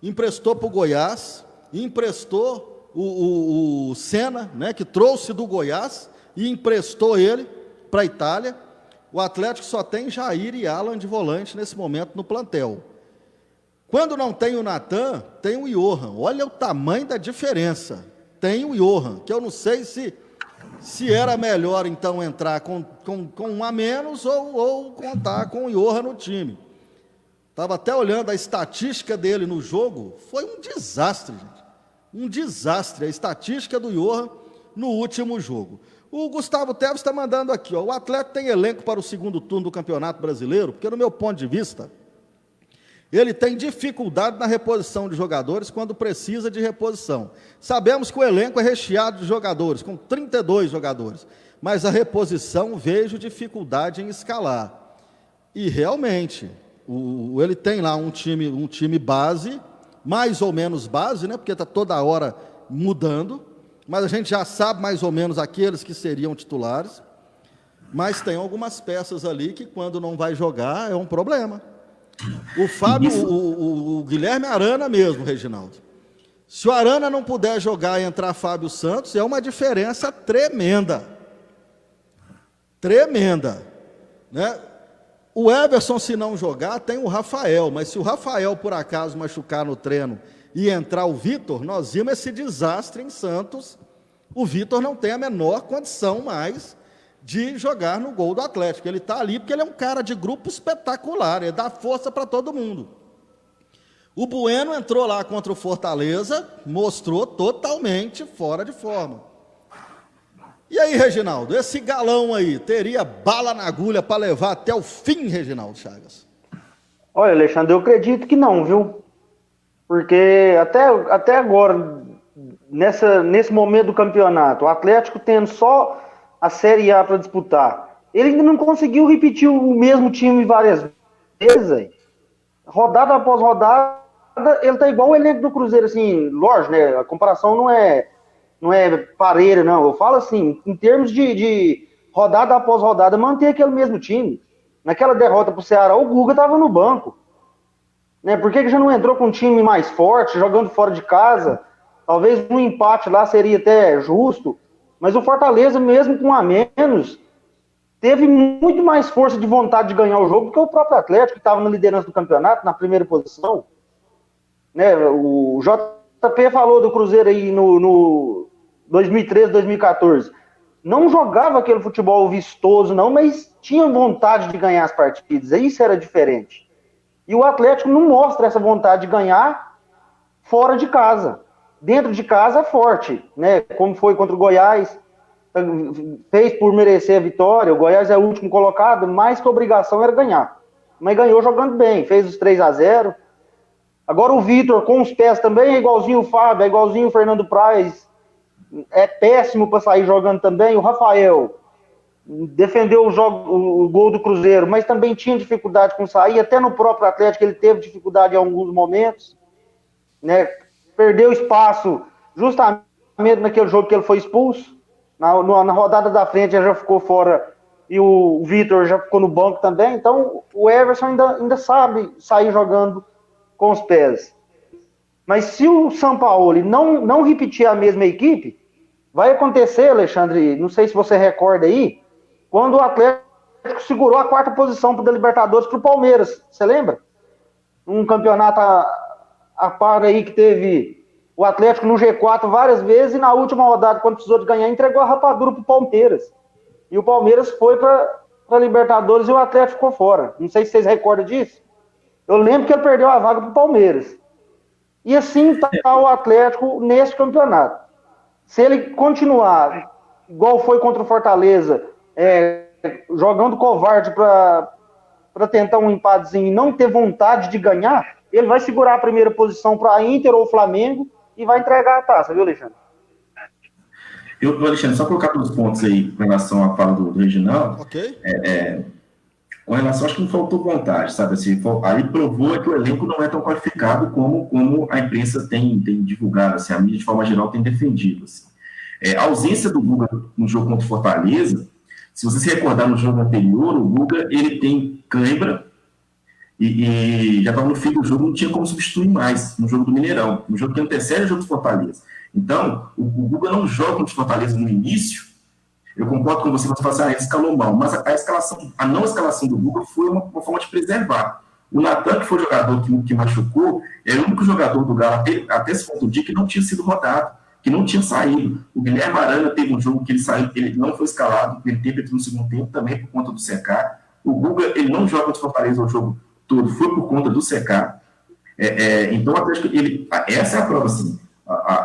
emprestou para o Goiás, emprestou o Senna, né? Que trouxe do Goiás, e emprestou ele para a Itália. O Atlético só tem Jair e Alan de volante nesse momento no plantel. Quando não tem o Natan, tem o Johan. Olha o tamanho da diferença. Tem o Johan, que eu não sei se era melhor então entrar com um a menos ou contar com o Johan no time. Estava até olhando a estatística dele no jogo, foi um desastre, gente. Um desastre, a estatística do Johan no último jogo. O Gustavo Teves está mandando aqui, ó, o Atlético tem elenco para o segundo turno do Campeonato Brasileiro, porque no meu ponto de vista, ele tem dificuldade na reposição de jogadores quando precisa de reposição. Sabemos que o elenco é recheado de jogadores, com 32 jogadores, mas a reposição vejo dificuldade em escalar. E realmente, ele tem lá um time base, mais ou menos base, né, porque está toda hora mudando, mas a gente já sabe mais ou menos aqueles que seriam titulares, mas tem algumas peças ali que quando não vai jogar é um problema. O Fábio, o Guilherme Arana mesmo, Reginaldo. Se o Arana não puder jogar e entrar Fábio Santos, é uma diferença tremenda. Tremenda. Né? O Everson, se não jogar, tem o Rafael, mas se o Rafael, por acaso, machucar no treino e entrar o Vitor, nós vimos esse desastre em Santos. O Vitor não tem a menor condição mais de jogar no gol do Atlético. Ele está ali porque ele é um cara de grupo espetacular, ele dá força para todo mundo. O Bueno entrou lá contra o Fortaleza, mostrou totalmente fora de forma. E aí, Reginaldo, esse galão aí, teria bala na agulha para levar até o fim, Reginaldo Chagas? Olha, Alexandre, eu acredito que não, viu? Porque até agora, nesse momento do campeonato, o Atlético tendo só a Série A para disputar, ele ainda não conseguiu repetir o mesmo time várias vezes, aí. Rodada após rodada, ele tá igual o elenco do Cruzeiro, assim, lógico, né? A comparação não é pareira, não. Eu falo assim, em termos de rodada após rodada, manter aquele mesmo time. Naquela derrota pro Ceará, o Guga tava no banco. Né? Por que já não entrou com um time mais forte, jogando fora de casa? Talvez um empate lá seria até justo. Mas o Fortaleza, mesmo com um a menos, teve muito mais força de vontade de ganhar o jogo do que o próprio Atlético, que estava na liderança do campeonato, na primeira posição. Né? O JP falou do Cruzeiro aí no 2013, 2014. Não jogava aquele futebol vistoso, não, mas tinha vontade de ganhar as partidas. Isso era diferente. E o Atlético não mostra essa vontade de ganhar fora de casa. Dentro de casa é forte, né? Como foi contra o Goiás, fez por merecer a vitória. O Goiás é o último colocado, mais que a obrigação era ganhar. Mas ganhou jogando bem, fez os 3-0. Agora o Vitor, com os pés também, é igualzinho o Fábio, é igualzinho o Fernando Praz. É péssimo para sair jogando também. O Rafael defendeu o gol do Cruzeiro, mas também tinha dificuldade com sair. Até no próprio Atlético ele teve dificuldade em alguns momentos. Né? Perdeu espaço justamente naquele jogo que ele foi expulso. Na rodada da frente ele já ficou fora e o Vitor já ficou no banco também. Então o Everson ainda sabe sair jogando com os pés. Mas se o Sampaoli não repetir a mesma equipe, vai acontecer, Alexandre, não sei se você recorda aí, quando o Atlético segurou a 4ª posição da Libertadores para o Palmeiras. Você lembra? Um campeonato a par aí que teve o Atlético no G4 várias vezes e na última rodada, quando precisou de ganhar, entregou a rapadura para o Palmeiras. E o Palmeiras foi para a Libertadores e o Atlético ficou fora. Não sei se vocês recordam disso. Eu lembro que ele perdeu a vaga para o Palmeiras. E assim está o Atlético nesse campeonato. Se ele continuar igual foi contra o Fortaleza, jogando covarde para tentar um empatezinho e não ter vontade de ganhar, ele vai segurar a primeira posição para a Inter ou Flamengo e vai entregar a taça, viu, Alexandre? Alexandre, só colocar uns pontos aí com relação à fala do Reginaldo. Ok. Com relação, acho que não faltou vontade, sabe? Assim, aí provou que o elenco não é tão qualificado como a imprensa tem divulgado, assim, a mídia de forma geral tem defendido. Assim. A ausência do Guga no jogo contra o Fortaleza, se você se recordar no jogo anterior, o Guga ele tem cãibra e já estava no fim do jogo, não tinha como substituir mais no jogo do Mineirão, no jogo que antecede o jogo do Fortaleza. Então, o Guga não joga contra o Fortaleza no início. Eu concordo com você fala assim, ele escalou mal, mas a não escalação do Guga foi uma forma de preservar. O Natan, que foi o jogador que machucou, era o único jogador do Galo, até esse ponto do dia, que não tinha sido rodado, que não tinha saído. O Guilherme Arana teve um jogo que ele saiu, ele não foi escalado, ele teve no segundo tempo, também por conta do CK. O Guga, ele não joga contra o Fortaleza o jogo todo, foi por conta do CK. Então, o Atlético, essa é a prova, assim.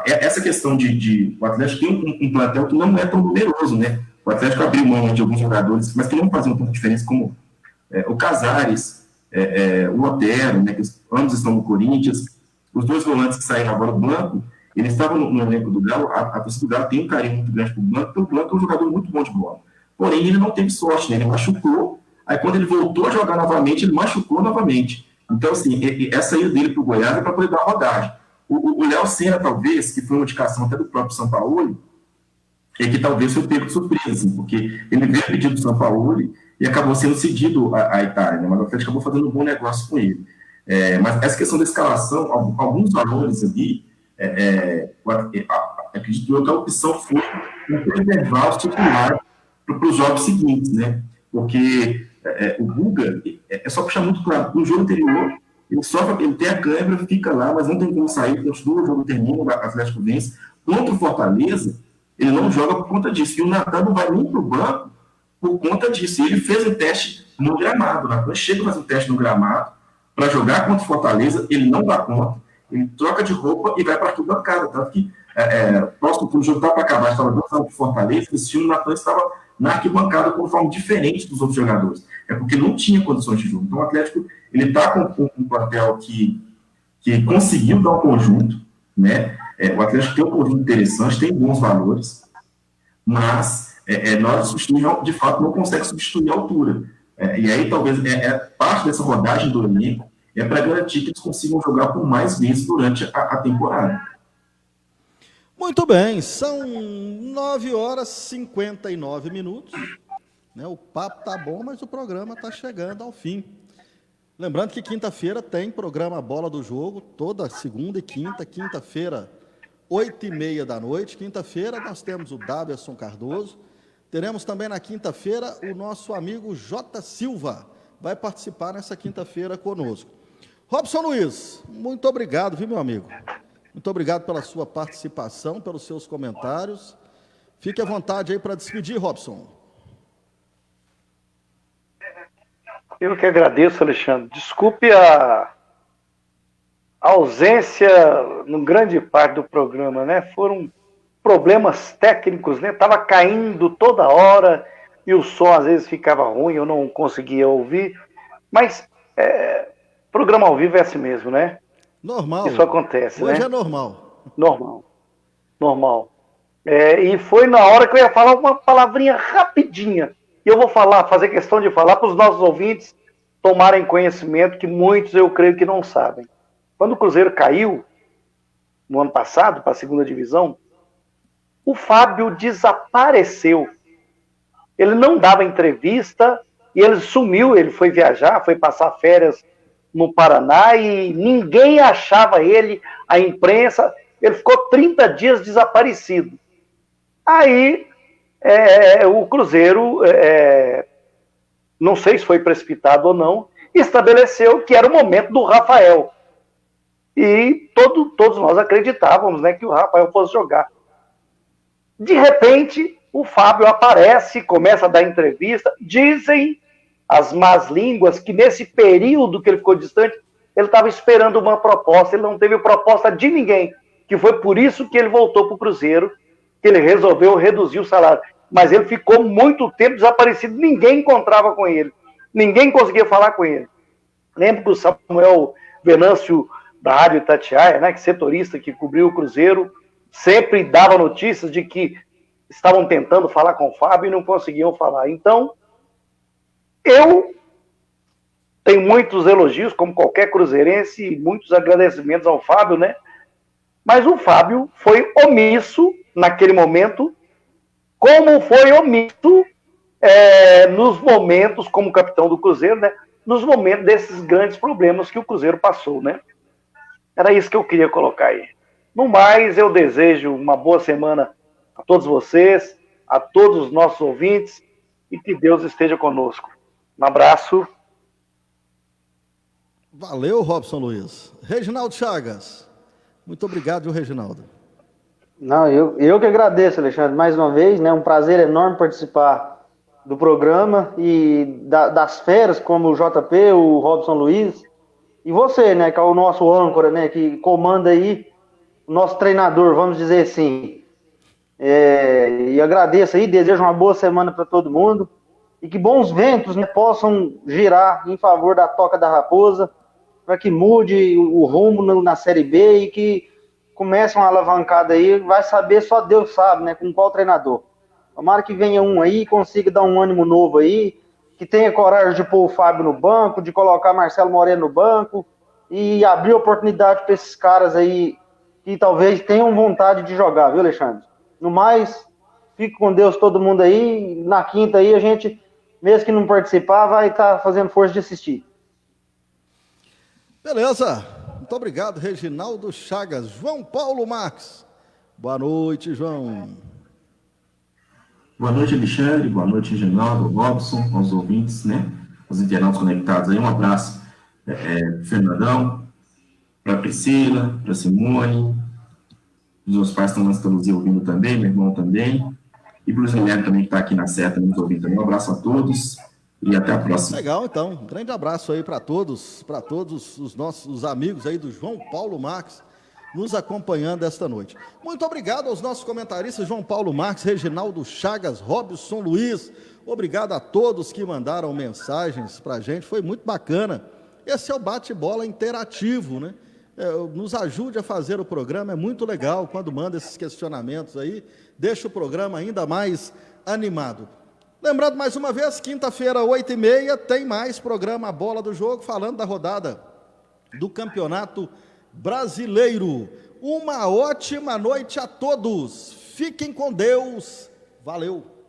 Essa questão de o Atlético tem um plantel que não é tão numeroso, né? O Atlético abriu mão de alguns jogadores, mas que não fazem tanta diferença, como o Casares, o Otero, né, que ambos estão no Corinthians. Os 2 volantes que saíram agora do Blanco, eles estavam no elenco do Galo. A torcida do Galo tem um carinho muito grande pro Blanco, porque o Blanco é um jogador muito bom de bola. Porém, ele não teve sorte, né? Ele machucou. Aí, quando ele voltou a jogar novamente, ele machucou novamente. Então, assim, essa ida dele pro Goiás é para poder dar rodagem. O Léo Senna, talvez, que foi uma indicação até do próprio Sampaoli, que talvez foi pego de surpresa, assim, porque ele veio a pedido do Sampaoli e acabou sendo cedido à Itália, né? Mas o Atlético acabou fazendo um bom negócio com ele. Mas essa questão da escalação, alguns valores ali, acredito eu que a opção foi preservar os titulares para os jogos seguintes, né? Porque o Guga, é só puxar muito claro, no jogo anterior, ele tem a câmera, fica lá, mas não tem como sair, continua, o jogo termina, o Atlético vence. Contra o Fortaleza, ele não joga por conta disso. E o Natan não vai nem para o banco por conta disso. E ele fez um teste no gramado, né? Quando chega a fazer um teste no gramado, para jogar contra o Fortaleza, ele não dá conta, ele troca de roupa e vai para a arquibancada. Tanto que, próximo que o jogo estava para acabar, estava 2 anos de Fortaleza, esse time, o Natan estava na arquibancada com uma forma diferente dos outros jogadores. É porque não tinha condições de jogo. Então, o Atlético, ele está com um papel que conseguiu dar um conjunto, né? O Atlético tem um conjunto interessante, tem bons valores, mas nós de fato não consegue substituir a altura. E aí talvez parte dessa rodagem do elenco para garantir que eles consigam jogar por mais vezes durante a temporada. Muito bem, são 9h59, né? O papo tá bom, mas o programa tá chegando ao fim. Lembrando que quinta-feira tem programa Bola do Jogo, toda segunda e quinta. Quinta-feira, 8h30 da noite. Quinta-feira nós temos o Daverson Cardoso. Teremos também na quinta-feira o nosso amigo J. Silva. Vai participar nessa quinta-feira conosco. Robson Luiz, muito obrigado, viu, meu amigo? Muito obrigado pela sua participação, pelos seus comentários. Fique à vontade aí para despedir, Robson. Eu que agradeço, Alexandre. Desculpe a ausência, no grande parte do programa, né? Foram problemas técnicos, né? Estava caindo toda hora e o som às vezes ficava ruim, eu não conseguia ouvir. Mas programa ao vivo é assim mesmo, né? Normal. Isso acontece, Hoje né? é normal. Normal. E foi na hora que eu ia falar uma palavrinha rapidinha. E eu vou fazer questão de falar para os nossos ouvintes tomarem conhecimento, que muitos eu creio que não sabem. Quando o Cruzeiro caiu, no ano passado, para a segunda divisão, o Fábio desapareceu. Ele não dava entrevista e ele sumiu, ele foi viajar, foi passar férias no Paraná e ninguém achava ele, a imprensa, ele ficou 30 dias desaparecido. Aí o Cruzeiro, não sei se foi precipitado ou não, estabeleceu que era o momento do Rafael. E todos nós acreditávamos, né, que o Rafael fosse jogar. De repente, o Fábio aparece, começa a dar entrevista. Dizem as más línguas que nesse período que ele ficou distante, ele estava esperando uma proposta, ele não teve proposta de ninguém, que foi por isso que ele voltou para o Cruzeiro, que ele resolveu reduzir o salário. Mas ele ficou muito tempo desaparecido, ninguém encontrava com ele, ninguém conseguia falar com ele. Lembro que o Samuel Venâncio, da Rádio Itatiaia, né, que setorista que cobriu o Cruzeiro, sempre dava notícias de que estavam tentando falar com o Fábio e não conseguiam falar. Então, eu tenho muitos elogios, como qualquer cruzeirense, e muitos agradecimentos ao Fábio, né? Mas o Fábio foi omisso naquele momento, como foi omisso nos momentos, como capitão do Cruzeiro, né? Nos momentos desses grandes problemas que o Cruzeiro passou, né? Era isso que eu queria colocar aí. No mais, eu desejo uma boa semana a todos vocês, a todos os nossos ouvintes, e que Deus esteja conosco. Um abraço. Valeu, Robson Luiz. Reginaldo Chagas. Muito obrigado, viu, Reginaldo? Não, eu que agradeço, Alexandre, mais uma vez, né? Um prazer enorme participar do programa e das feras, como o JP, o Robson Luiz, e você, né, que é o nosso âncora, né, que comanda aí, o nosso treinador, vamos dizer assim. E agradeço aí, desejo uma boa semana para todo mundo, e que bons ventos, né, possam girar em favor da Toca da Raposa, para que mude o rumo na Série B e que comece uma alavancada aí, vai saber, só Deus sabe, né, com qual treinador. Tomara que venha um aí e consiga dar um ânimo novo aí, que tenha coragem de pôr o Fábio no banco, de colocar Marcelo Moreno no banco e abrir oportunidade para esses caras aí que talvez tenham vontade de jogar, viu, Alexandre? No mais, fique com Deus todo mundo aí. Na quinta aí a gente, mesmo que não participar, vai estar fazendo força de assistir. Beleza. Muito obrigado, Reginaldo Chagas. João Paulo Marques. Boa noite, João. Boa noite, Alexandre. Boa noite, Reginaldo, Robson, aos ouvintes, né? Os internautas conectados aí. Um abraço para Fernandão, para Priscila, para Simone. Os meus pais estão nos ouvindo também, meu irmão também. e para o Guilherme também que está aqui na seta nos ouvindo também. Um abraço a todos e até a próxima. Legal, então. Um grande abraço aí para todos os nossos amigos aí do João Paulo Marques nos acompanhando esta noite. Muito obrigado aos nossos comentaristas João Paulo Marques, Reginaldo Chagas, Robson Luiz. Obrigado a todos que mandaram mensagens para a gente, foi muito bacana. Esse é o bate-bola interativo, né? Nos ajude a fazer o programa, é muito legal quando manda esses questionamentos aí, deixa o programa ainda mais animado. Lembrando mais uma vez, quinta-feira, 8h30, tem mais programa Bola do Jogo, falando da rodada do Campeonato Brasileiro. Uma ótima noite a todos, fiquem com Deus, valeu!